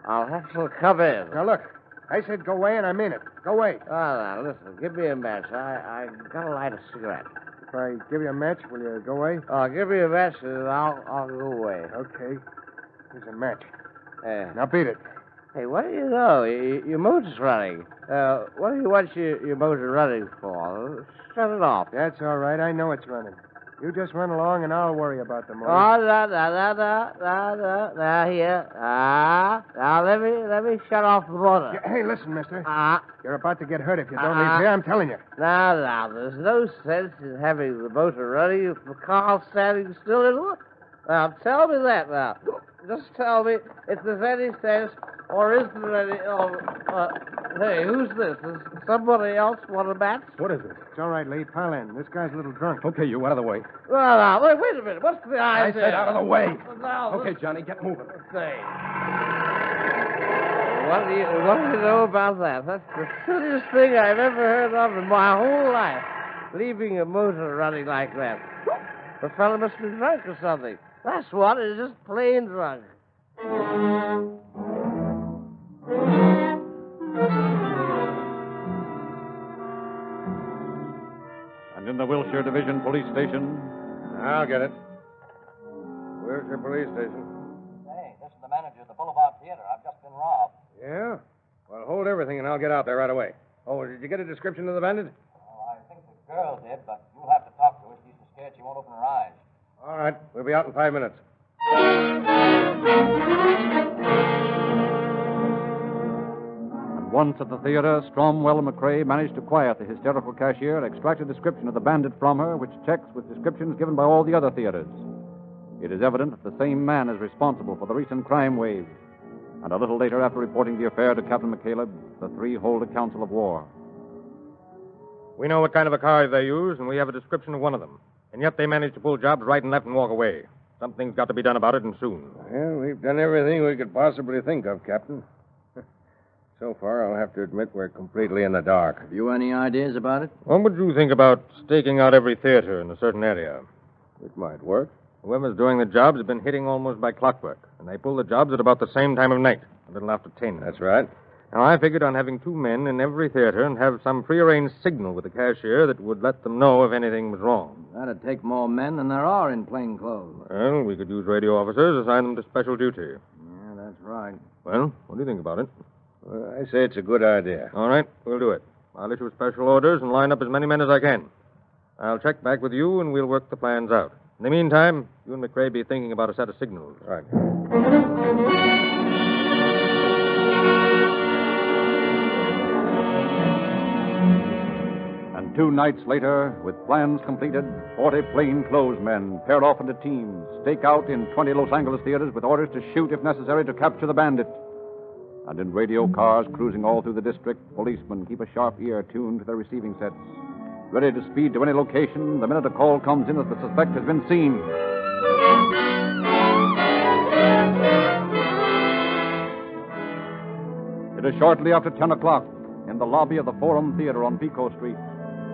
I'll have to come in. Now, look. I said go away, and I mean it. Go away. Oh, now, listen. Give me a match. I gotta light a cigarette. If I give you a match, will you go away? Give me a match, and I'll go away. Okay. Here's a match. Yeah. Now beat it. Hey, what do you know? Your motor's running. What do you want your motor running for? Shut it off. That's all right. I know it's running. You just run along, and I'll worry about the motor. Oh, now, here. Now, let me shut off the motor. Yeah, hey, listen, mister. You're about to get hurt if you don't leave Uh-uh. here, I'm telling you. Now, there's no sense in having the motor running if the car's standing still in it. Now, tell me that now. Just tell me if there's any sense, or is there any... hey, who's this? Does somebody else want a match? What is it? It's all right, Lee. Pile in. This guy's a little drunk. Okay, you out of the way. Now, wait a minute. What's the I idea? said out of the way. Now, Okay, Johnny, get moving. Say. What do you know about that? That's the silliest thing I've ever heard of in my whole life. Leaving a motor running like that. The fellow must be drunk or something. That's what. He's just plain drunk. And in the Wilshire Division Police Station. I'll get it. Where's your police station? Hey, this is the manager of the Boulevard Theater. I've just been robbed. Yeah? Well, hold everything and I'll get out there right away. Oh, did you get a description of the bandit? Well, I think the girl did, but you'll have to talk to her. She's so scared she won't open her eyes. All right. We'll be out in 5 minutes. And once at the theater, Stromwell and McCrae managed to quiet the hysterical cashier and extract a description of the bandit from her, which checks with descriptions given by all the other theaters. It is evident that the same man is responsible for the recent crime wave. And a little later, after reporting the affair to Captain McCaleb, the three hold a council of war. We know what kind of a car they use, and we have a description of one of them. And yet they managed to pull jobs right and left and walk away. Something's got to be done about it, and soon. Well, we've done everything we could possibly think of, Captain. So far, I'll have to admit we're completely in the dark. Have you any ideas about it? What would you think about staking out every theater in a certain area? It might work. Whoever's doing the jobs has been hitting almost by clockwork, and they pull the jobs at about the same time of night, a little after 10. That's right. Now, I figured on having 2 men in every theater and have some prearranged signal with the cashier that would let them know if anything was wrong. That'd take more men than there are in plain clothes. Well, we could use radio officers, assign them to special duty. Yeah, that's right. Well, what do you think about it? Well, I say it's a good idea. All right, we'll do it. I'll issue special orders and line up as many men as I can. I'll check back with you, and we'll work the plans out. In the meantime, you and McCrae be thinking about a set of signals. Right. And 2 nights later, with plans completed, 40 plainclothes men, paired off into teams, stake out in 20 Los Angeles theaters with orders to shoot if necessary to capture the bandit. And in radio cars cruising all through the district, policemen keep a sharp ear tuned to their receiving sets, ready to speed to any location the minute a call comes in that the suspect has been seen. It is shortly after 10 o'clock in the lobby of the Forum Theater on Pico Street.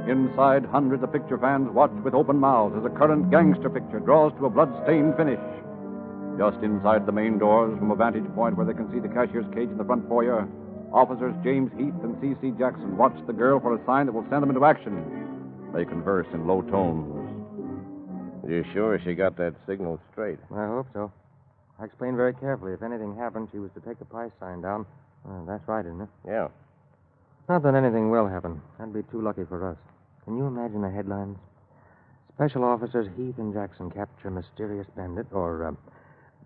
Inside, hundreds of picture fans watch with open mouths as a current gangster picture draws to a blood-stained finish. Just inside the main doors, from a vantage point where they can see the cashier's cage in the front foyer, officers James Heath and C.C. Jackson watch the girl for a sign that will send them into action. They converse in low tones. You sure she got that signal straight? I hope so. I explained very carefully. If anything happened, she was to take the price sign down. That's right, isn't it? Yeah. Not that anything will happen. That'd be too lucky for us. Can you imagine the headlines? Special Officers Heath and Jackson capture mysterious bandit, or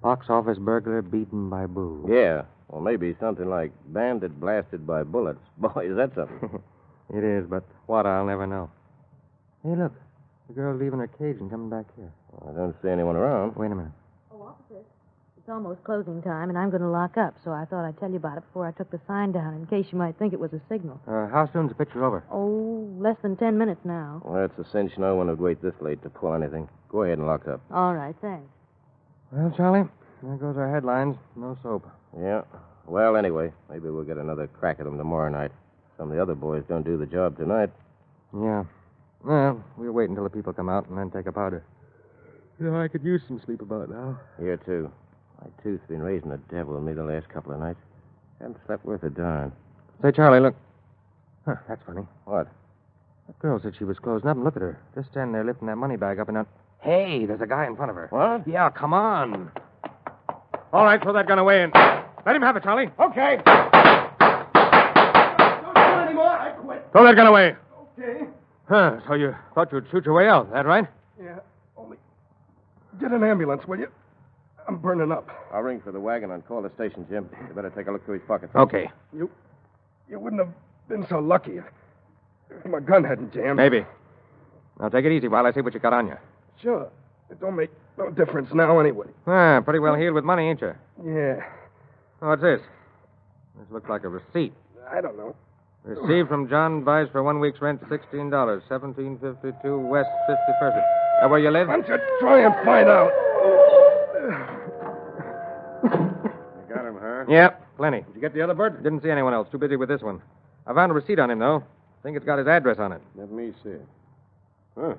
box office burglar beaten by Boo. Yeah. Well, maybe something like bandit blasted by bullets. Boy, is that something. It is, but what, I'll never know. Hey, look. The girl's leaving her cage and coming back here. I don't see anyone around. Wait a minute. Oh, officer. It's almost closing time, and I'm going to lock up, so I thought I'd tell you about it before I took the sign down, in case you might think it was a signal. How soon's the picture over? Oh, less than 10 minutes now. Well, that's a cinch. No one would wait this late to pull anything. Go ahead and lock up. All right, thanks. Well, Charlie, there goes our headlines. No soap. Yeah. Well, anyway, maybe we'll get another crack at them tomorrow night. Some of the other boys don't do the job tonight. Yeah. Well, we'll wait until the people come out and then take a powder. You know, I could use some sleep about now. Here, too. My tooth's been raising the devil in me the last couple of nights. Haven't slept worth a darn. Say, Charlie, look. Huh, that's funny. What? That girl said she was closing up, and look at her. Just standing there lifting that money bag up and down. Hey, there's a guy in front of her. What? Yeah, come on. All right, throw that gun away and let him have it, Charlie. Okay. Don't do it anymore. I quit. Throw that gun away. Okay. Huh, so you thought you'd shoot your way out, that right? Yeah, only get an ambulance, will you? I'm burning up. I'll ring for the wagon and call the station, Jim. You better take a look through his pockets. Okay. You wouldn't have been so lucky if my gun hadn't jammed. Maybe. Now, take it easy while I see what you got on you. Sure. It don't make no difference now anyway. Pretty well healed with money, ain't you? Yeah. What's this? This looks like a receipt. I don't know. Received from John Vice for 1 week's rent, $16, 1752 West 51st. That where you live? Why don't you try and find out? You got him, huh? Yep, plenty. Did you get the other bird? Didn't see anyone else. Too busy with this one. I found a receipt on him, though. Think it's got his address on it. Let me see it. Huh.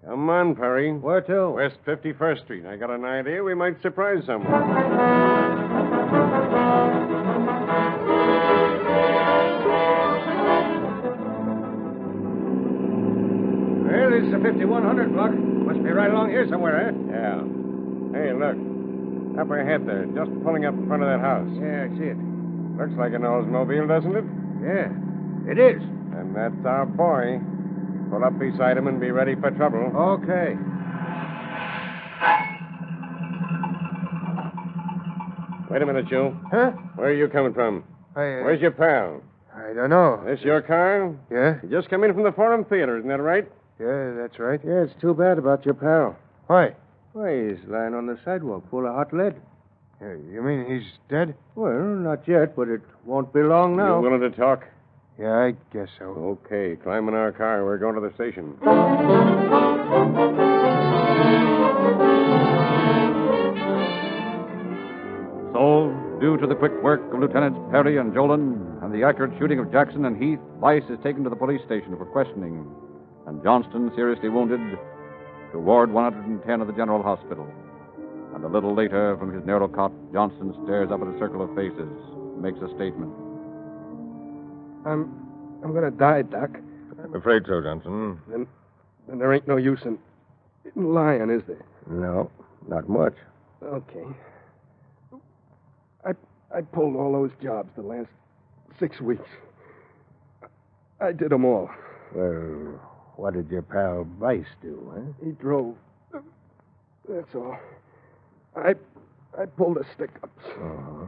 Come on, Perry. Where to? West 51st Street. I got an idea we might surprise someone. Well, this is the 5100 block. Must be right along here somewhere, eh? Yeah. Hey, look. Up ahead there, just pulling up in front of that house. Yeah, I see it. Looks like an Oldsmobile, doesn't it? Yeah, it is. And that's our boy. Pull up beside him and be ready for trouble. Okay. Wait a minute, Joe. Huh? Where are you coming from? Where's your pal? I don't know. This your car? Yeah? You just come in from the Forum Theater, isn't that right? Yeah, that's right. Yeah, it's too bad about your pal. Why? Why, he's lying on the sidewalk full of hot lead. You mean he's dead? Well, not yet, but it won't be long now. You willing to talk? Yeah, I guess so. Okay, climb in our car. We're going to the station. So, due to the quick work of Lieutenants Perry and Jolin and the accurate shooting of Jackson and Heath, Vice is taken to the police station for questioning, and Johnston, seriously wounded, to Ward 110 of the General Hospital. And a little later, from his narrow cot, Johnston stares up at a circle of faces, makes a statement. I'm gonna die, Doc. I'm afraid so, Johnson. Then there ain't no use in lying, is there? No, not much. Okay. I pulled all those jobs the last 6 weeks. I did them all. Well, what did your pal Vice do, huh? He drove. That's all. I pulled the stick-ups. Uh-huh.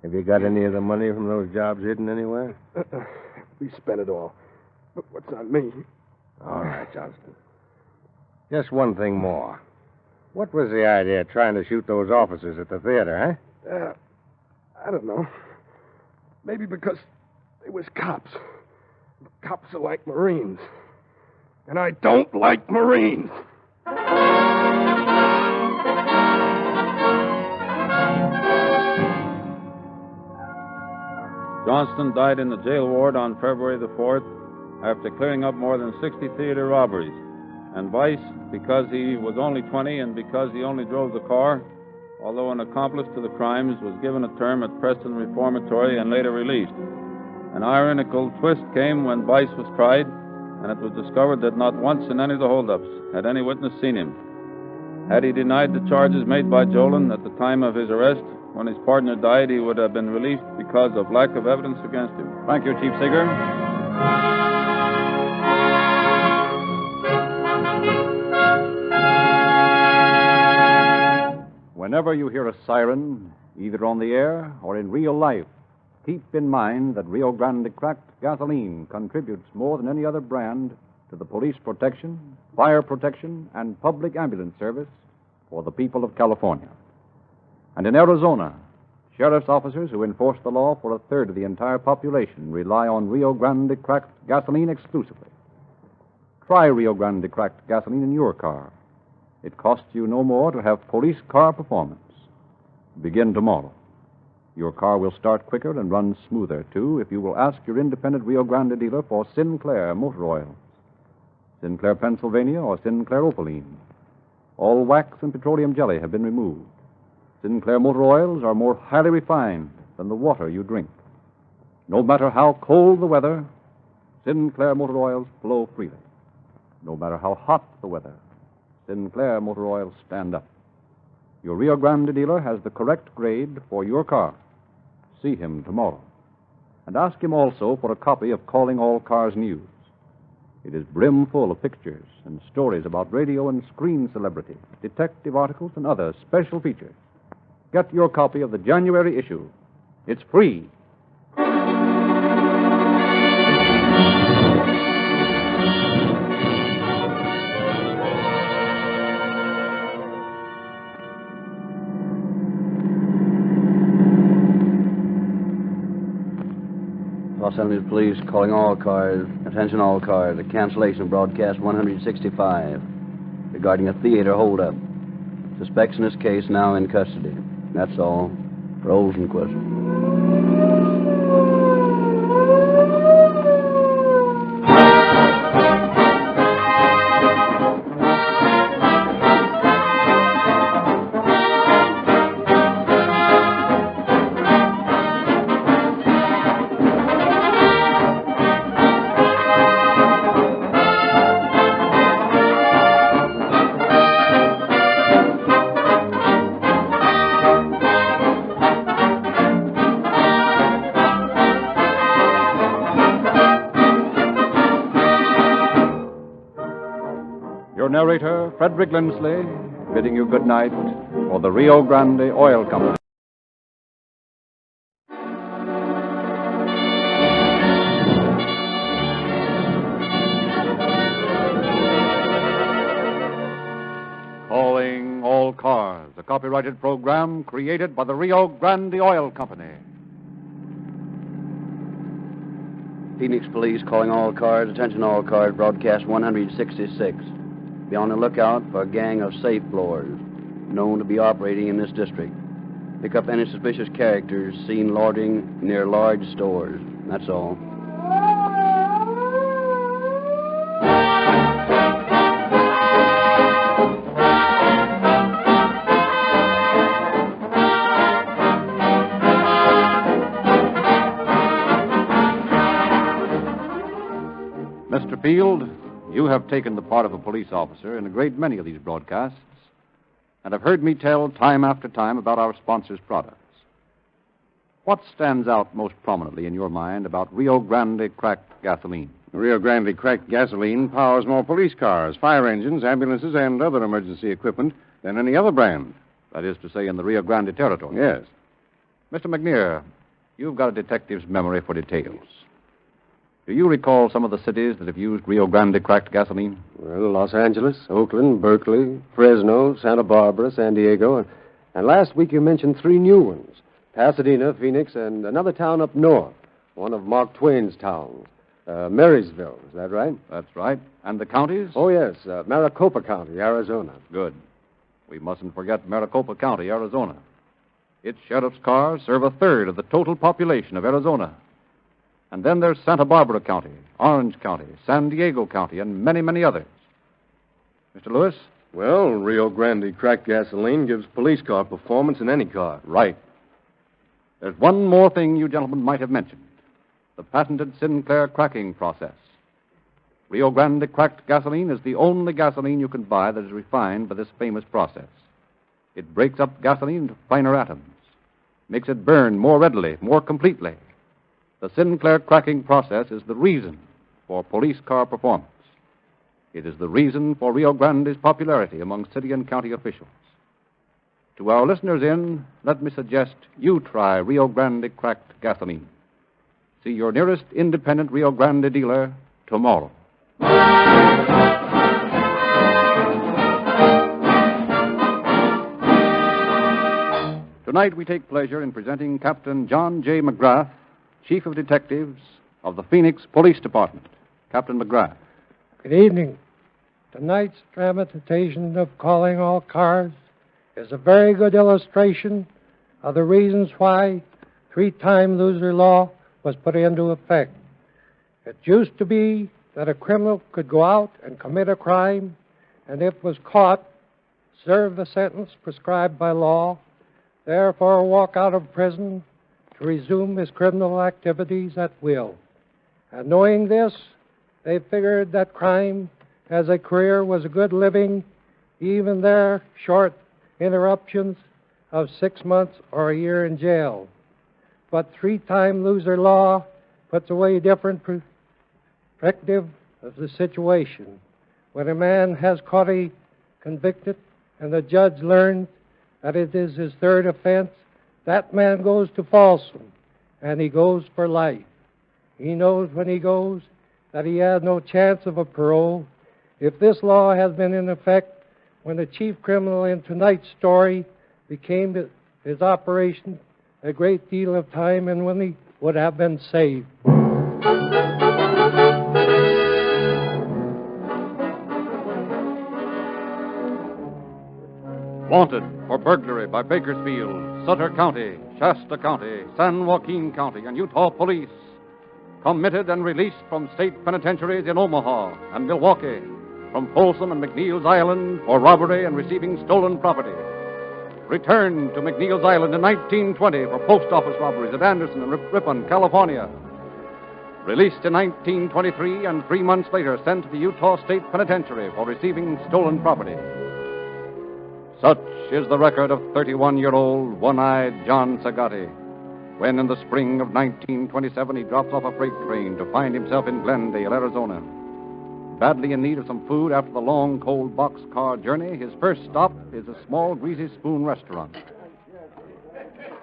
Have you got any of the money from those jobs hidden anywhere? We spent it all. But what's on me? All right, Johnston. Just one thing more. What was the idea of trying to shoot those officers at the theater, huh? I don't know. Maybe because they was cops. Cops are like Marines. And I don't like Marines. Johnston died in the jail ward on February the 4th after clearing up more than 60 theater robberies. And Vice, because he was only 20 and because he only drove the car, although an accomplice to the crimes, was given a term at Preston Reformatory and later released. An ironical twist came when Vice was tried, and it was discovered that not once in any of the holdups had any witness seen him. Had he denied the charges made by Jolin at the time of his arrest, when his partner died, he would have been released because of lack of evidence against him. Thank you, Chief Seeger. Whenever you hear a siren, either on the air or in real life, keep in mind that Rio Grande cracked gasoline contributes more than any other brand to the police protection, fire protection, and public ambulance service for the people of California. And in Arizona, sheriff's officers who enforce the law for a third of the entire population rely on Rio Grande cracked gasoline exclusively. Try Rio Grande cracked gasoline in your car. It costs you no more to have police car performance. Begin tomorrow. Your car will start quicker and run smoother, too, if you will ask your independent Rio Grande dealer for Sinclair motor oils. Sinclair Pennsylvania or Sinclair Opaline. All wax and petroleum jelly have been removed. Sinclair motor oils are more highly refined than the water you drink. No matter how cold the weather, Sinclair motor oils flow freely. No matter how hot the weather, Sinclair motor oils stand up. Your Rio Grande dealer has the correct grade for your car. See him tomorrow. And ask him also for a copy of Calling All Cars News. It is brimful of pictures and stories about radio and screen celebrities, detective articles, and other special features. Get your copy of the January issue. It's free. Los Angeles Police calling all cars. Attention all cars. A cancellation of broadcast 165 regarding a theater holdup. Suspects in this case now in custody. That's all. For Rosenquist. Narrator Frederick Lindsley, bidding you good night for the Rio Grande Oil Company. Calling All Cars, a copyrighted program created by the Rio Grande Oil Company. Phoenix Police calling all cars. Attention all cars. Broadcast 166. Be on the lookout for a gang of safe blowers known to be operating in this district. Pick up any suspicious characters seen loitering near large stores. That's all. Mr. Field, you have taken the part of a police officer in a great many of these broadcasts, and have heard me tell time after time about our sponsor's products. What stands out most prominently in your mind about Rio Grande cracked gasoline? Rio Grande cracked gasoline powers more police cars, fire engines, ambulances, and other emergency equipment than any other brand. That is to say, in the Rio Grande territory. Yes. Mr. McNear, you've got a detective's memory for details. Do you recall some of the cities that have used Rio Grande cracked gasoline? Well, Los Angeles, Oakland, Berkeley, Fresno, Santa Barbara, San Diego, and last week you mentioned 3 new ones. Pasadena, Phoenix, and another town up north, one of Mark Twain's towns. Marysville, is that right? That's right. And the counties? Oh, yes, Maricopa County, Arizona. Good. We mustn't forget Maricopa County, Arizona. Its sheriff's cars serve a third of the total population of Arizona. And then there's Santa Barbara County, Orange County, San Diego County, and many, many others. Mr. Lewis? Well, Rio Grande cracked gasoline gives police car performance in any car. Right. There's one more thing you gentlemen might have mentioned. The patented Sinclair cracking process. Rio Grande cracked gasoline is the only gasoline you can buy that is refined by this famous process. It breaks up gasoline into finer atoms, makes it burn more readily, more completely. The Sinclair cracking process is the reason for police car performance. It is the reason for Rio Grande's popularity among city and county officials. To our listeners let me suggest you try Rio Grande cracked gasoline. See your nearest independent Rio Grande dealer tomorrow. Tonight we take pleasure in presenting Captain John J. McGrath, Chief of Detectives of the Phoenix Police Department. Captain McGrath. Good evening. Tonight's dramatization of Calling All Cars is a very good illustration of the reasons why three-time loser law was put into effect. It used to be that a criminal could go out and commit a crime, and if was caught, serve the sentence prescribed by law, therefore walk out of prison to resume his criminal activities at will. And knowing this, they figured that crime as a career was a good living, even their short interruptions of 6 months or a year in jail. But three-time loser law puts away different perspective of the situation. When a man has caught a convicted and the judge learns that it is his third offense, that man goes to Folsom, and he goes for life. He knows when he goes that he has no chance of a parole. If this law has been in effect when the chief criminal in tonight's story became his operation, a great deal of time and money would have been saved. Wanted for burglary by Bakersfield, Sutter County, Shasta County, San Joaquin County, and Utah police. Committed and released from state penitentiaries in Omaha and Milwaukee, from Folsom and McNeil's Island for robbery and receiving stolen property. Returned to McNeil's Island in 1920 for post office robberies at Anderson and Ripon, California. Released in 1923 and 3 months later sent to the Utah State Penitentiary for receiving stolen property. Such is the record of 31-year-old one-eyed John Sagatti, when in the spring of 1927 he drops off a freight train to find himself in Glendale, Arizona. Badly in need of some food after the long, cold boxcar journey, his first stop is a small, greasy spoon restaurant.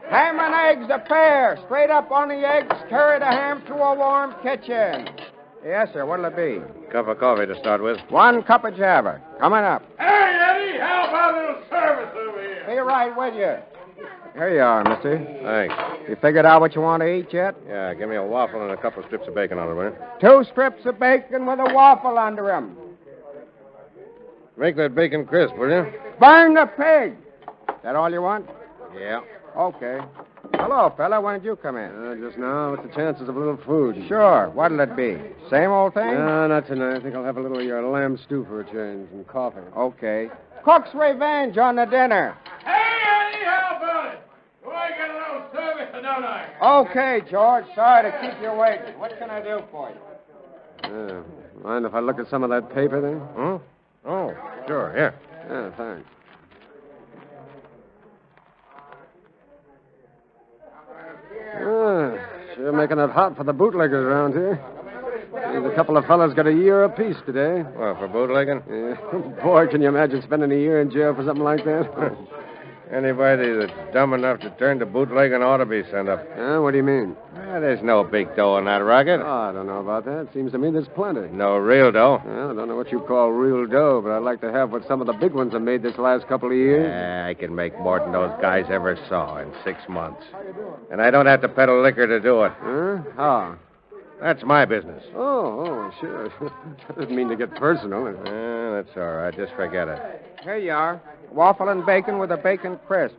Ham and eggs a pair. Straight up on the eggs, carry the ham to a warm kitchen. Yes, sir. What'll it be? Cup of coffee to start with. 1 cup of Java. Coming up. Hey, Eddie, how about a little service over here? Be right with you. Here you are, mister. Thanks. You figured out what you want to eat yet? Yeah, give me a waffle and a couple of strips of bacon on it, will you? 2 strips of bacon with a waffle under 'em. Make that bacon crisp, will you? Burn the pig. That all you want? Yeah. Okay. Hello, fella. When did you come in? Just now. What's the chances of a little food? Sure. What'll it be? Same old thing? No, not tonight. I think I'll have a little of your lamb stew for a change and coffee. Okay. Cook's revenge on the dinner. Hey, Eddie, how about it? Do I get a little service or don't I? Okay, George. Sorry to keep you waiting. What can I do for you? Mind if I look at some of that paper there? Hmm? Oh, sure. Here. Yeah, thanks. Sure making it hot for the bootleggers around here. There's a couple of fellas got a year apiece today. Well, for bootlegging? Yeah. Boy, can you imagine spending a year in jail for something like that? Anybody that's dumb enough to turn to bootlegging ought to be sent up. What do you mean? There's no big dough in that racket. Oh, I don't know about that. Seems to me there's plenty. No real dough. Well, I don't know what you call real dough, but I'd like to have what some of the big ones have made this last couple of years. I can make more than those guys ever saw in 6 months. And I don't have to peddle liquor to do it. Huh? How? That's my business. Oh, sure. I didn't mean to get personal. That's all right. Just forget it. Here you are. Waffle and bacon with a bacon crisp.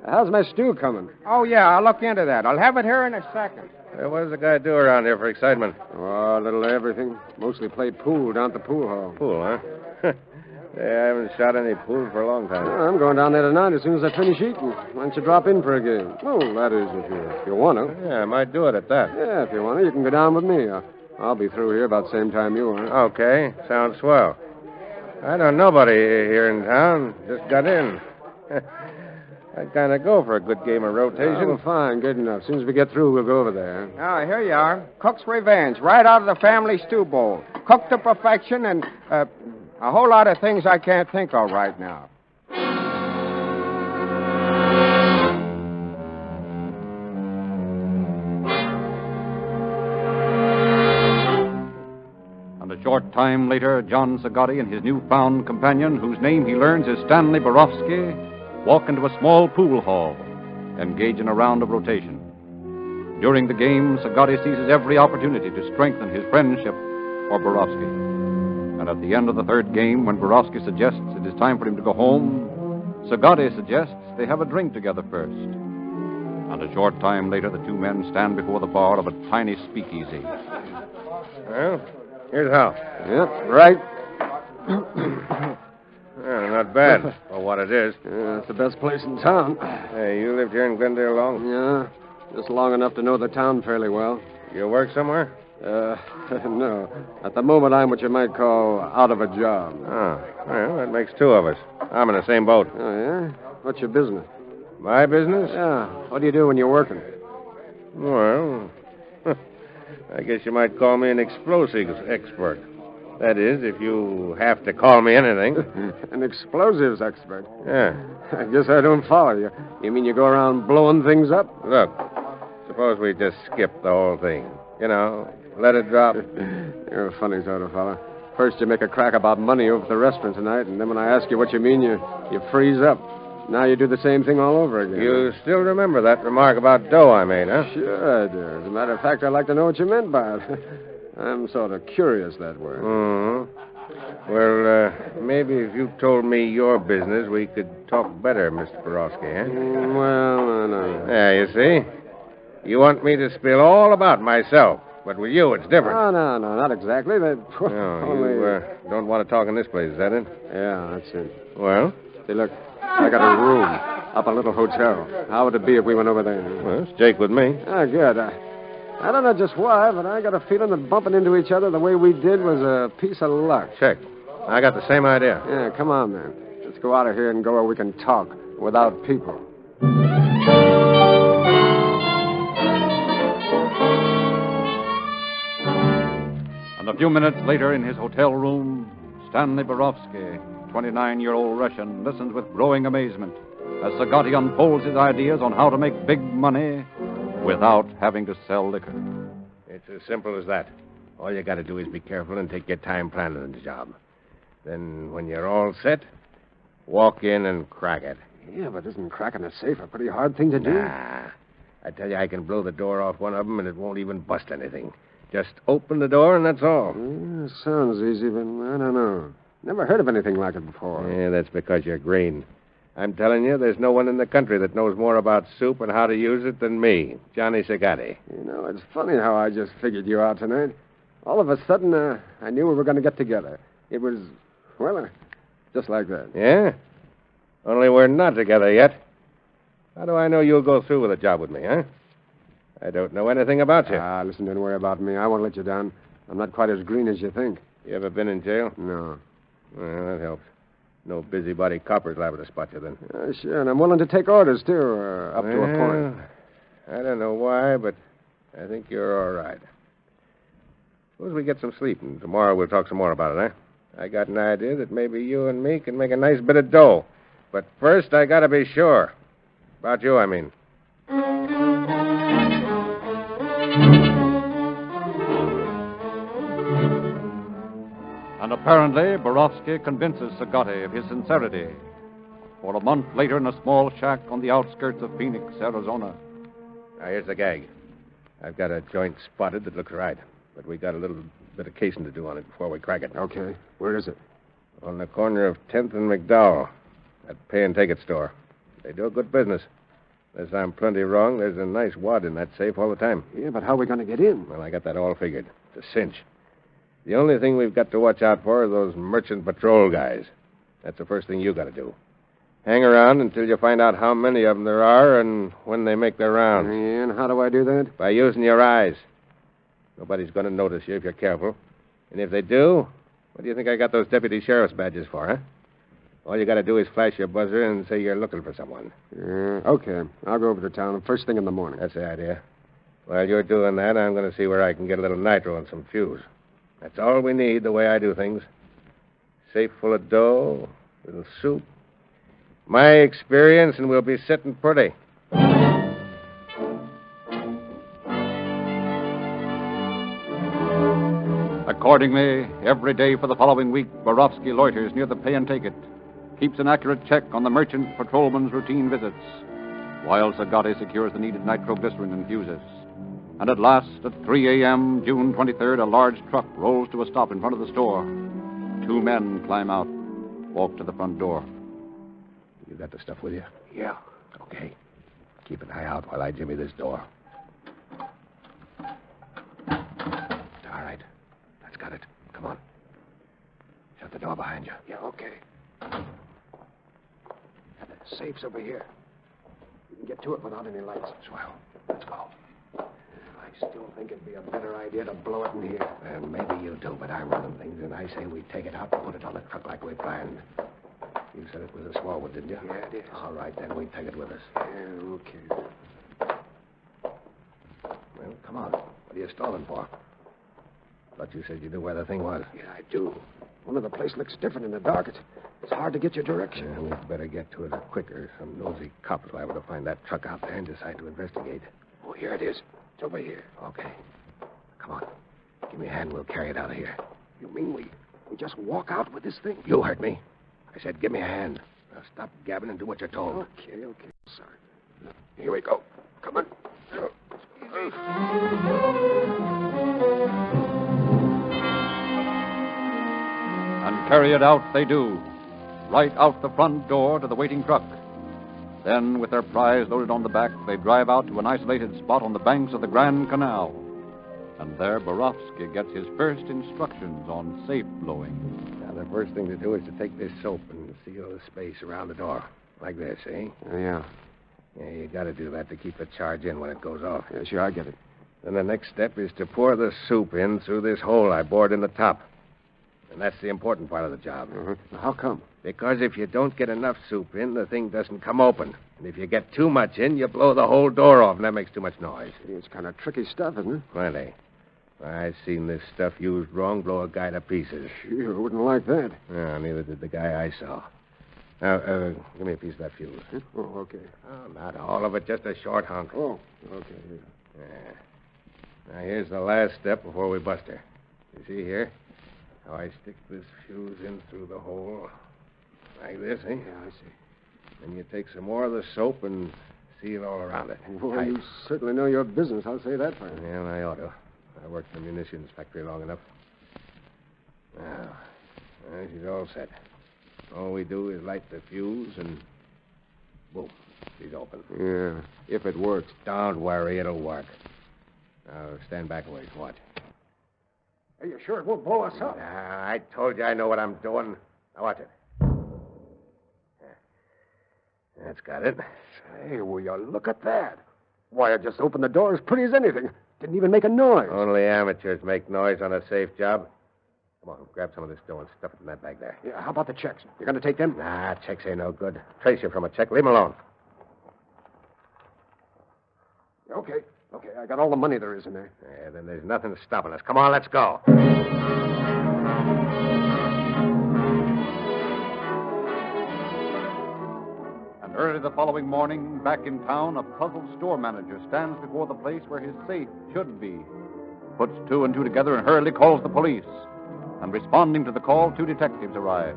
How's my stew coming? Oh, yeah, I'll look into that. I'll have it here in a second. Hey, what does the guy do around here for excitement? Oh, a little of everything. Mostly play pool down at the pool hall. Pool, huh? I haven't shot any pool for a long time. Well, I'm going down there tonight as soon as I finish eating. Why don't you drop in for a game? Well, that is, if you want to. Yeah, I might do it at that. Yeah, if you want to, you can go down with me. I'll be through here about the same time you are. Okay, sounds swell. I don't know nobody here in town. Just got in. I kind of go for a good game of rotation. Oh, well, fine, good enough. As soon as we get through, we'll go over there. Ah, here you are. Cook's Revenge, right out of the family stew bowl. Cooked to perfection and a whole lot of things I can't think of right now. And a short time later, John Sagatti and his newfound companion, whose name he learns is Stanley Borofsky, walk into a small pool hall, engage in a round of rotation. During the game, Sagatti seizes every opportunity to strengthen his friendship for Borofsky. And at the end of the third game, when Borofsky suggests it is time for him to go home, Sagatti suggests they have a drink together first. And a short time later, the two men stand before the bar of a tiny speakeasy. Well, here's how. Yep, right. Well, not bad for what it is. It's the best place in town. Hey, you lived here in Glendale long? Yeah, just long enough to know the town fairly well. You work somewhere? No. At the moment, I'm what you might call out of a job. Oh, well, that makes two of us. I'm in the same boat. Oh, yeah? What's your business? My business? Yeah. What do you do when you're working? Well, I guess you might call me an explosives expert. That is, if you have to call me anything. An explosives expert? Yeah. I guess I don't follow you. You mean you go around blowing things up? Look, suppose we just skip the whole thing. You know, let it drop. You're a funny sort of fella. First you make a crack about money over at the restaurant tonight, and then when I ask you what you mean, you freeze up. Now you do the same thing all over again. You still remember that remark about dough I made, huh? Sure I do. As a matter of fact, I'd like to know what you meant by it. I'm sort of curious that way. Mm-hmm. Well, maybe if you told me your business, we could talk better, Mr. Borofsky, eh? Well, no. Yeah, you see? You want me to spill all about myself, but with you, it's different. Oh, no, not exactly. That No, you don't want to talk in this place, is that it? Yeah, that's it. Well? See, look, I got a room up a little hotel. How would it be if we went over there? Well, it's Jake with me. Ah, good. I don't know just why, but I got a feeling that bumping into each other the way we did was a piece of luck. Check. I got the same idea. Yeah, come on, man. Let's go out of here and go where we can talk without people. And a few minutes later, in his hotel room, Stanley Borofsky, 29-year-old Russian, listens with growing amazement as Sagatti unfolds his ideas on how to make big money without having to sell liquor. It's as simple as that. All you got to do is be careful and take your time planning the job. Then, when you're all set, walk in and crack it. Yeah, but isn't cracking a safe a pretty hard thing to do? Nah. I tell you, I can blow the door off one of them, and it won't even bust anything. Just open the door, and that's all. Yeah, sounds easy, but I don't know. Never heard of anything like it before. Yeah, that's because you're green. I'm telling you, there's no one in the country that knows more about soup and how to use it than me, Johnny Sagatti. You know, it's funny how I just figured you out tonight. All of a sudden, I knew we were going to get together. It was, well, just like that. Yeah? Only we're not together yet. How do I know you'll go through with a job with me, huh? I don't know anything about you. Listen, don't worry about me. I won't let you down. I'm not quite as green as you think. You ever been in jail? No. Well, that helps. No busybody coppers liable to spot you then. Sure, and I'm willing to take orders, too, up to a point. I don't know why, but I think you're all right. Suppose we get some sleep, and tomorrow we'll talk some more about it, eh? I got an idea that maybe you and me can make a nice bit of dough. But first, I got to be sure. About you, I mean. And apparently, Borofsky convinces Sagatti of his sincerity. For a month later, in a small shack on the outskirts of Phoenix, Arizona. Now, here's the gag. I've got a joint spotted that looks right, but we got a little bit of casing to do on it before we crack it. Okay. Where is it? On the corner of 10th and McDowell, that pay-and-take-it store. They do a good business. Unless I'm plenty wrong, there's a nice wad in that safe all the time. Yeah, but how are we going to get in? Well, I got that all figured. It's a cinch. The only thing we've got to watch out for are those merchant patrol guys. That's the first thing you got to do. Hang around until you find out how many of them there are and when they make their rounds. And how do I do that? By using your eyes. Nobody's going to notice you if you're careful. And if they do, what do you think I got those deputy sheriff's badges for, huh? All you got to do is flash your buzzer and say you're looking for someone. Okay. I'll go over to town first thing in the morning. That's the idea. While you're doing that, I'm going to see where I can get a little nitro and some fuse. That's all we need, the way I do things. Safe full of dough, little soup. My experience, and we'll be sitting pretty. Accordingly, every day for the following week, Borowski loiters near the pay and take it, keeps an accurate check on the merchant patrolman's routine visits, while Zagatti secures the needed nitroglycerin and fuses. And at last, at 3 a.m., June 23rd, a large truck rolls to a stop in front of the store. 2 men climb out, walk to the front door. You got the stuff with you? Yeah. Okay. Keep an eye out while I jimmy this door. All right. That's got it. Come on. Shut the door behind you. Yeah, okay. The safe's over here. You can get to it without any lights. Swell. Let's go. I still think it'd be a better idea to blow it in here. And maybe you do, but I'm running things, and I say we take it out and put it on the truck like we planned. You said it was a small one, didn't you? Yeah, it is. All right, then we take it with us. Yeah, okay. Well, come on. What are you stalling for? Thought you said you knew where the thing was. Yeah, I do. One of the place looks different in the dark. It's hard to get your direction. Yeah, we'd better get to it quicker. Some nosy cops liable to find that truck out there and decide to investigate. Oh, here it is. It's over here. Okay. Come on. Give me a hand. We'll carry it out of here. You mean we just walk out with this thing? You heard me. I said give me a hand. Now stop gabbing and do what you're told. Okay. Sorry. Here we go. Come on. And carry it out they do, right out the front door to the waiting truck. Then, with their prize loaded on the back, they drive out to an isolated spot on the banks of the Grand Canal. And there Borowski gets his first instructions on safe blowing. Now, the first thing to do is to take this soap and seal the space around the door. Like this, eh? Yeah. Yeah, you got to do that to keep the charge in when it goes off. Yeah, sure, I get it. Then the next step is to pour the soup in through this hole I bored in the top. And that's the important part of the job. How come? Because if you don't get enough soup in, the thing doesn't come open. And if you get too much in, you blow the whole door off, and that makes too much noise. It's kind of tricky stuff, isn't it? Plenty. I've seen this stuff used wrong blow a guy to pieces. Sure, wouldn't like that. No, neither did the guy I saw. Now, give me a piece of that fuse. Oh, okay. Oh, not all of it, just a short hunk. Oh, okay. Yeah. Now, here's the last step before we bust her. You see here? How I stick this fuse in through the hole. Like this, eh? Yeah, I see. Then you take some more of the soap and seal all around it. Well, you certainly know your business. I'll say that for you. Yeah, I ought to. I worked in the munitions factory long enough. Now, she's all set. All we do is light the fuse and boom, she's open. Yeah, if it works. Don't worry, it'll work. Now, stand back a ways. Watch. Are you sure it won't blow us up? I told you I know what I'm doing. Now, watch it. That's got it. Say, will you look at that? Why, I just opened the door as pretty as anything. Didn't even make a noise. Only amateurs make noise on a safe job. Come on, grab some of this dough and stuff it in that bag there. Yeah, how about the checks? You're going to take them? Nah, checks ain't no good. Trace you from a check. Leave 'em alone. Okay. I got all the money there is in there. Yeah, then there's nothing stopping us. Come on, let's go. And early the following morning, back in town, a puzzled store manager stands before the place where his safe should be. Puts 2 and 2 together and hurriedly calls the police. And responding to the call, 2 detectives arrive.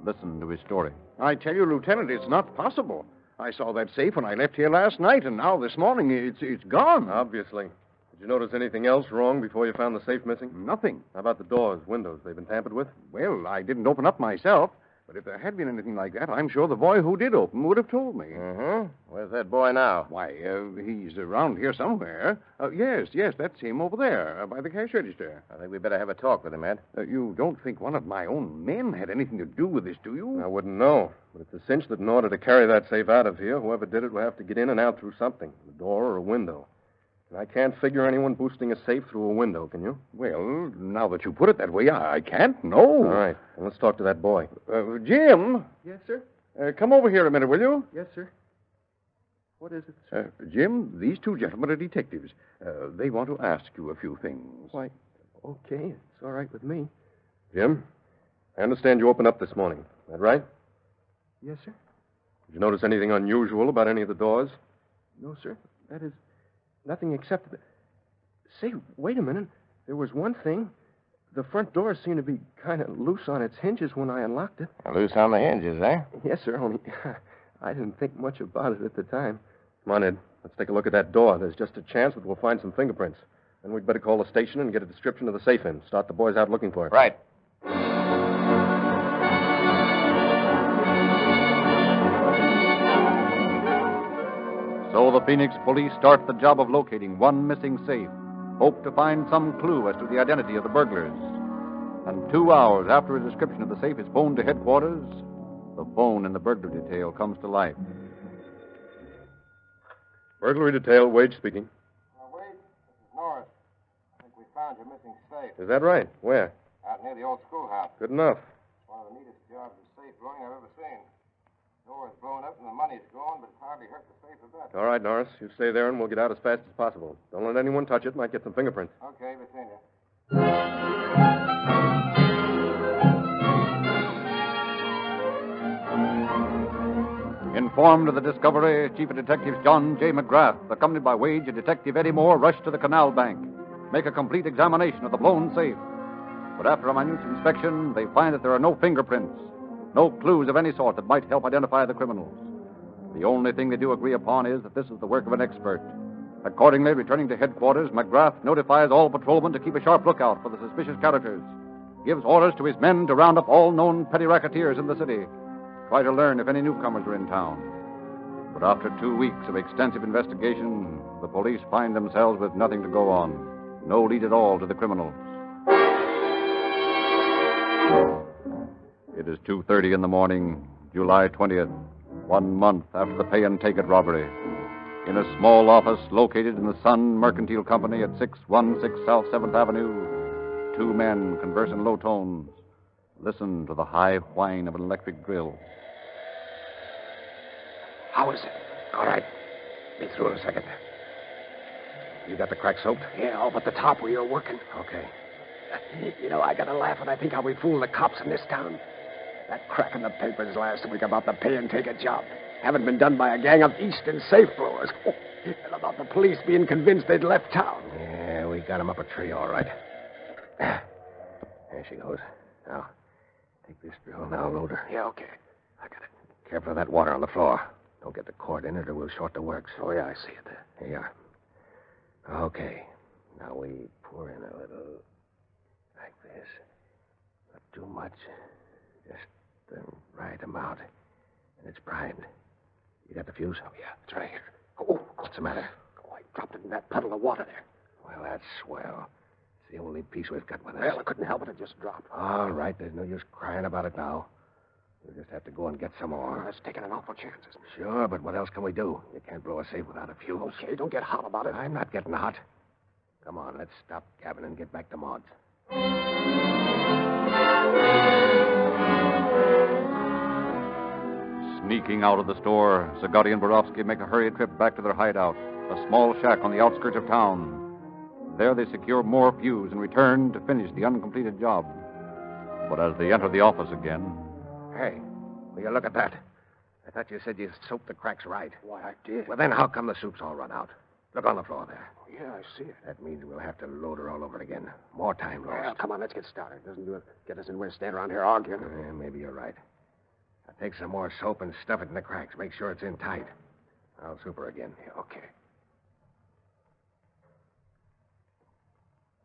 Listen to his story. I tell you, Lieutenant, it's not possible. I saw that safe when I left here last night, and now this morning it's gone. Obviously. Did you notice anything else wrong before you found the safe missing? Nothing. How about the doors, windows? They've been tampered with? Well, I didn't open up myself, but if there had been anything like that, I'm sure the boy who did open would have told me. Where's that boy now? Why, he's around here somewhere. Yes, that's him over there, by the cash register. I think we better have a talk with him, Ed. You don't think one of my own men had anything to do with this, do you? I wouldn't know. But it's a cinch that in order to carry that safe out of here, whoever did it will have to get in and out through something, a door or a window. And I can't figure anyone boosting a safe through a window, can you? Well, now that you put it that way, I can't, no. All right. Well, let's talk to that boy. Jim. Yes, sir? Come over here a minute, will you? Yes, sir. What is it, sir? Jim, these two gentlemen are detectives. They want to ask you a few things. Why, okay. It's all right with me. Jim, I understand you opened up this morning. Is that right? Yes, sir. Did you notice anything unusual about any of the doors? No, sir. That is nothing except... Say, wait a minute. There was one thing. The front door seemed to be kind of loose on its hinges when I unlocked it. Loose on the hinges, eh? Yes, sir, only I didn't think much about it at the time. Come on, Ed. Let's take a look at that door. There's just a chance that we'll find some fingerprints. Then we'd better call the station and get a description of the safe in. Start the boys out looking for it. Right. So the Phoenix police start the job of locating one missing safe, hope to find some clue as to the identity of the burglars. And 2 hours after a description of the safe is phoned to headquarters, the phone in the burglary detail comes to life. Burglary detail, Wade speaking. Wade, this is Norris. I think we found your missing safe. Is that right? Where? Out near the old schoolhouse. Good enough. One of the neatest jobs of safe blowing I've ever seen. The door is blown up and the money's gone, but it's hardly hurt the safe a bit. All right, Norris. You stay there and we'll get out as fast as possible. Don't let anyone touch it. Might get some fingerprints. Okay, we've seen you. Informed of the discovery, Chief of Detectives John J. McGrath, accompanied by Wage and Detective Eddie Moore, rush to the canal bank, make a complete examination of the blown safe. But after a minute inspection, they find that there are no fingerprints, no clues of any sort that might help identify the criminals. The only thing they do agree upon is that this is the work of an expert. Accordingly, returning to headquarters, McGrath notifies all patrolmen to keep a sharp lookout for the suspicious characters, gives orders to his men to round up all known petty racketeers in the city, try to learn if any newcomers are in town. But after 2 weeks of extensive investigation, the police find themselves with nothing to go on, no lead at all to the criminals. It is 2:30 in the morning, July 20th, 1 month after the pay and take it robbery. In a small office located in the Sun Mercantile Company at 616 South 7th Avenue, two men converse in low tones. Listen to the high whine of an electric drill. How is it? All right. Be through in a second. You got the crack soaked? Yeah, all but the top where you're working. Okay. You know, I got to laugh when I think how we fooled the cops in this town. That crack in the papers last week about the pay and take a job haven't been done by a gang of Eastern safe blowers. And about the police being convinced they'd left town. Yeah, we got him up a tree, all right. There she goes. Now, take this drill now, load her. Yeah, okay. I got it. Careful of that water on the floor. Don't get the cord in it or we'll short the works. Oh, yeah, I see it there. Here you are. Okay. Now we pour in a little like this. Not too much. Just the right amount. And it's primed. You got the fuse? Oh, yeah, it's right here. Oh, what's the matter? Oh, I dropped it in that puddle of water there. Well, that's swell. It's the only piece we've got with us. Well, I couldn't help it. It just dropped. All right. There's no use crying about it now. We'll just have to go and get some more. Well, that's taking an awful chance, isn't it? Sure, but what else can we do? You can't blow a safe without a fuse. Okay, don't get hot about it. I'm not getting hot. Come on, let's stop gabbing and get back to Maud's. Sneaking out of the store, Zagatti and Borowski make a hurried trip back to their hideout, a small shack on the outskirts of town. There they secure more fuse and return to finish the uncompleted job. But as they enter the office again... Hey, will you look at that? I thought you said you soaked the cracks right. Why, I did. Well, then how come the soup's all run out? Look on the floor there. Oh, yeah, I see it. That means we'll have to load her all over again. More time lost. Well, come on, let's get started. Doesn't do it. Get us anywhere to stand around here arguing. Maybe you're right. Now take some more soap and stuff it in the cracks. Make sure it's in tight. I'll soup her again. Yeah, okay.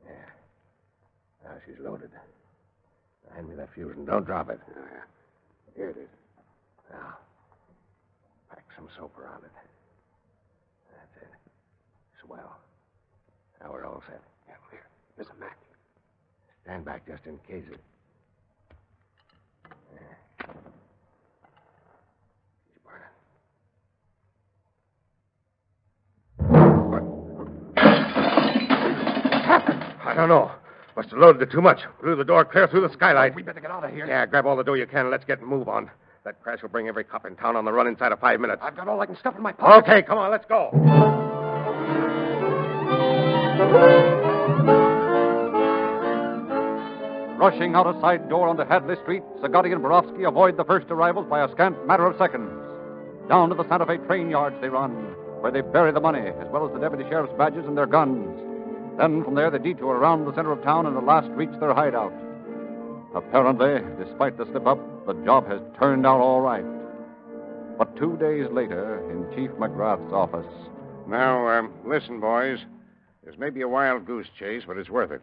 Yeah. Now she's loaded. Hand me that fuse and don't drop it. Oh, yeah. Here it is. Now, pack some soap around it. That's it. Swell. Now we're all set. Yeah, here. There's a match. Stand back just in case it... Yeah. She's burning. I don't know. Must have loaded it too much. Blew the door clear through the skylight. We better get out of here. Yeah, grab all the dough you can and let's get and move on. That crash will bring every cop in town on the run inside of 5 minutes. I've got all I can stuff in my pocket. Okay, come on, let's go. Rushing out a side door onto Hadley Street, Sagatti and Borowski avoid the first arrivals by a scant matter of seconds. Down to the Santa Fe train yards they run, where they bury the money, as well as the deputy sheriff's badges and their guns. Then from there they detour around the center of town and at last reach their hideout. Apparently, despite the slip-up, the job has turned out all right. But 2 days later, in Chief McGrath's office... Now, listen, boys. This may be a wild goose chase, but it's worth it.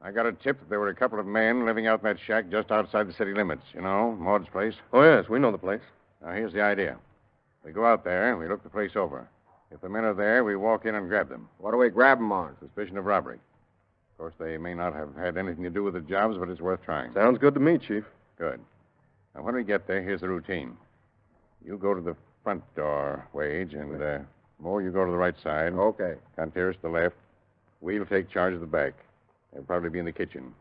I got a tip that there were a couple of men living out in that shack just outside the city limits. You know, Maud's place. Oh, yes, we know the place. Now, here's the idea. We go out there and we look the place over. If the men are there, we walk in and grab them. What do we grab them on? Suspicion of robbery. Of course, they may not have had anything to do with the jobs, but it's worth trying. Sounds good to me, Chief. Good. Now, when we get there, here's the routine. You go to the front door, Wage, and, Moore, you go to the right side. Okay. Contreras to the left. We'll take charge of the back. They'll probably be in the kitchen.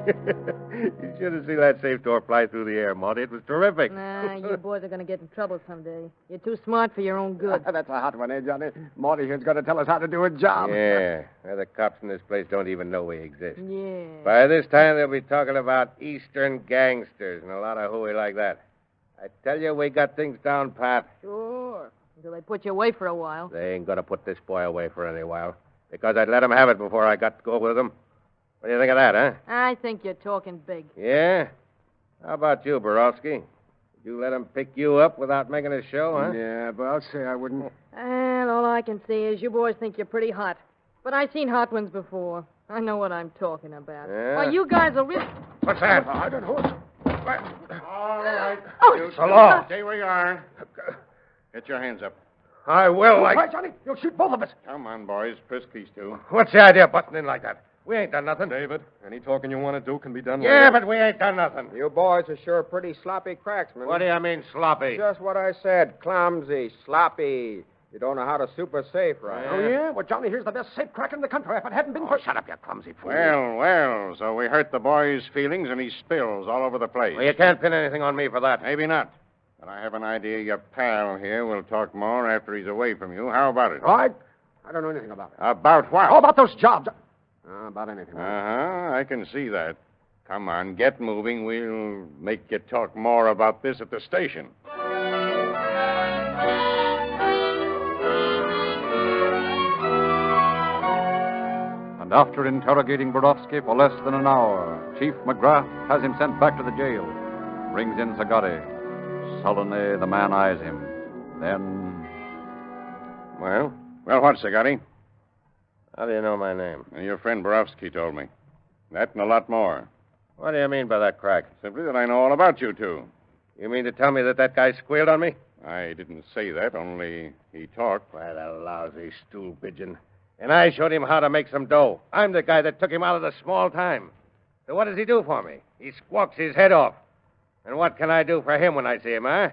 You should have seen that safe door fly through the air, Monty. It was terrific. Nah, you boys are going to get in trouble someday. You're too smart for your own good. That's a hot one, eh, Johnny? Morty here's going to tell us how to do a job. Yeah. Well, the cops in this place don't even know we exist. Yeah. By this time, they'll be talking about Eastern gangsters and a lot of hooey like that. I tell you, we got things down pat. Sure. Until they put you away for a while. They ain't going to put this boy away for any while. Because I'd let him have it before I got to go with him. What do you think of that, huh? I think you're talking big. Yeah? How about you, Borowski? Did you let him pick you up without making a show, huh? Yeah, but I'll say I wouldn't. And all I can say is you boys think you're pretty hot. But I've seen hot ones before. I know what I'm talking about. Yeah? Well, you guys will really... What's that? I don't know. All right. Oh, You so long. Stay where you are. Get your hands up. I will, All right, Johnny. You'll shoot both of us. Come on, boys. Frisk these two. What's the idea of butting in like that? We ain't done nothing. David, any talking you want to do can be done Yeah, later. but we ain't done nothing. You boys are sure pretty sloppy cracksmen. What do you mean, sloppy? Just what I said. Clumsy, sloppy. You don't know how to super safe, right? Oh, yeah? Well, Johnny, here's the best safe cracker in the country. If it hadn't been for... Shut up, you clumsy fool. Well, so we hurt the boy's feelings and he spills all over the place. Well, you can't pin anything on me for that. Maybe not. But I have an idea your pal here will talk more after he's away from you. How about it? Right? I don't know anything about it. About what? How about those jobs? About anything. Uh-huh. I can see that. Come on, get moving. We'll make you talk more about this at the station. And after interrogating Borowski for less than an hour, Chief McGrath has him sent back to the jail. Brings in Sagatti. Sullenly, the man eyes him. Then... Well, what, Sagatti? How do you know my name? Your friend Borowski told me. That and a lot more. What do you mean by that crack? Simply that I know all about you two. You mean to tell me that guy squealed on me? I didn't say that, only he talked. Why, the lousy stool pigeon. And I showed him how to make some dough. I'm the guy that took him out of the small time. So what does he do for me? He squawks his head off. And what can I do for him when I see him, huh?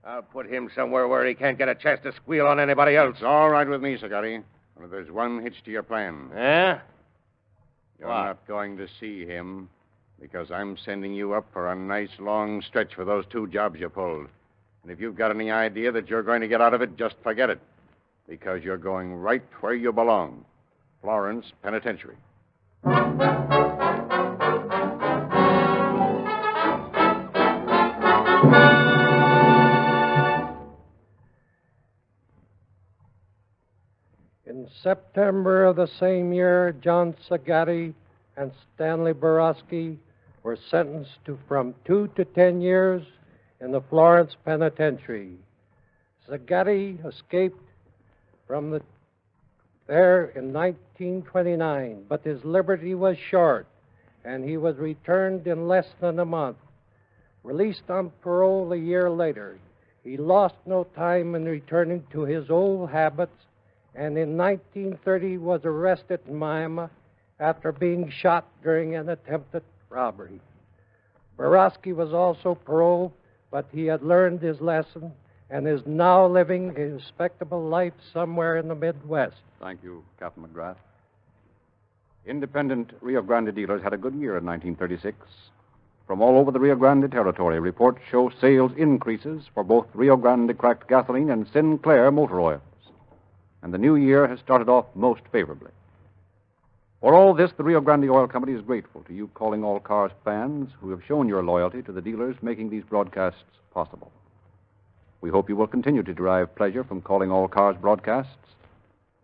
I'll put him somewhere where he can't get a chance to squeal on anybody else. It's all right with me, Sagatti. But there's one hitch to your plan. Yeah? You're What? not going to see him because I'm sending you up for a nice long stretch for those two jobs you pulled. And if you've got any idea that you're going to get out of it, just forget it. Because you're going right where you belong. Florence Penitentiary. In September of the same year, John Sagatti and Stanley Borowski were sentenced to from 2 to 10 years in the Florence Penitentiary. Sagatti escaped from there in 1929, but his liberty was short, and he was returned in less than a month. Released on parole a year later, he lost no time in returning to his old habits, and in 1930 was arrested in Miami after being shot during an attempted robbery. Borowski was also paroled, but he had learned his lesson and is now living a respectable life somewhere in the Midwest. Thank you, Captain McGrath. Independent Rio Grande dealers had a good year in 1936. From all over the Rio Grande territory, reports show sales increases for both Rio Grande cracked gasoline and Sinclair motor oils. And the new year has started off most favorably. For all this, the Rio Grande Oil Company is grateful to you Calling All Cars fans who have shown your loyalty to the dealers making these broadcasts possible. We hope you will continue to derive pleasure from Calling All Cars broadcasts,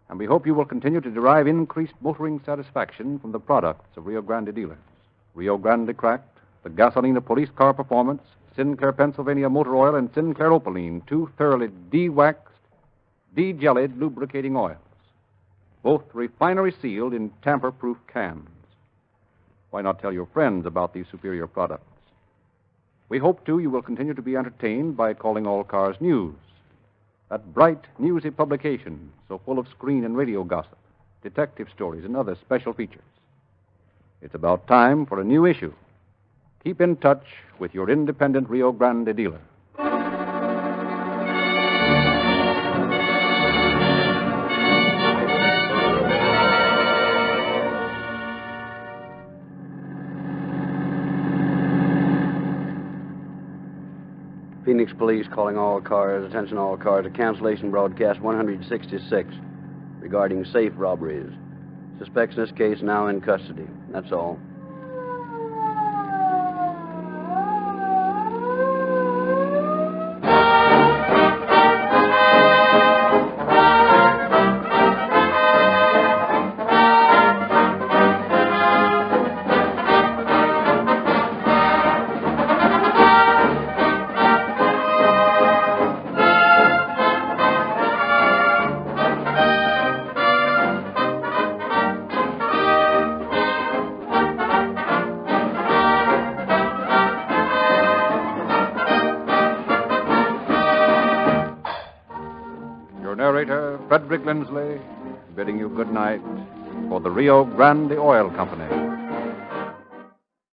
and we hope you will continue to derive increased motoring satisfaction from the products of Rio Grande dealers. Rio Grande Cracked, the Gasolina Police Car Performance, Sinclair Pennsylvania Motor Oil, and Sinclair Opaline, two thoroughly de-waxed, de-jellied lubricating oils, both refinery sealed in tamper-proof cans. Why not tell your friends about these superior products? We hope, too, you will continue to be entertained by Calling All Cars News, that bright, newsy publication so full of screen and radio gossip, detective stories, and other special features. It's about time for a new issue. Keep in touch with your independent Rio Grande dealer. Phoenix Police calling all cars, attention all cars, to cancellation broadcast 166 regarding safe robberies. Suspects in this case now in custody. That's all. Narrator Frederick Lindsley, bidding you good night for the Rio Grande Oil Company.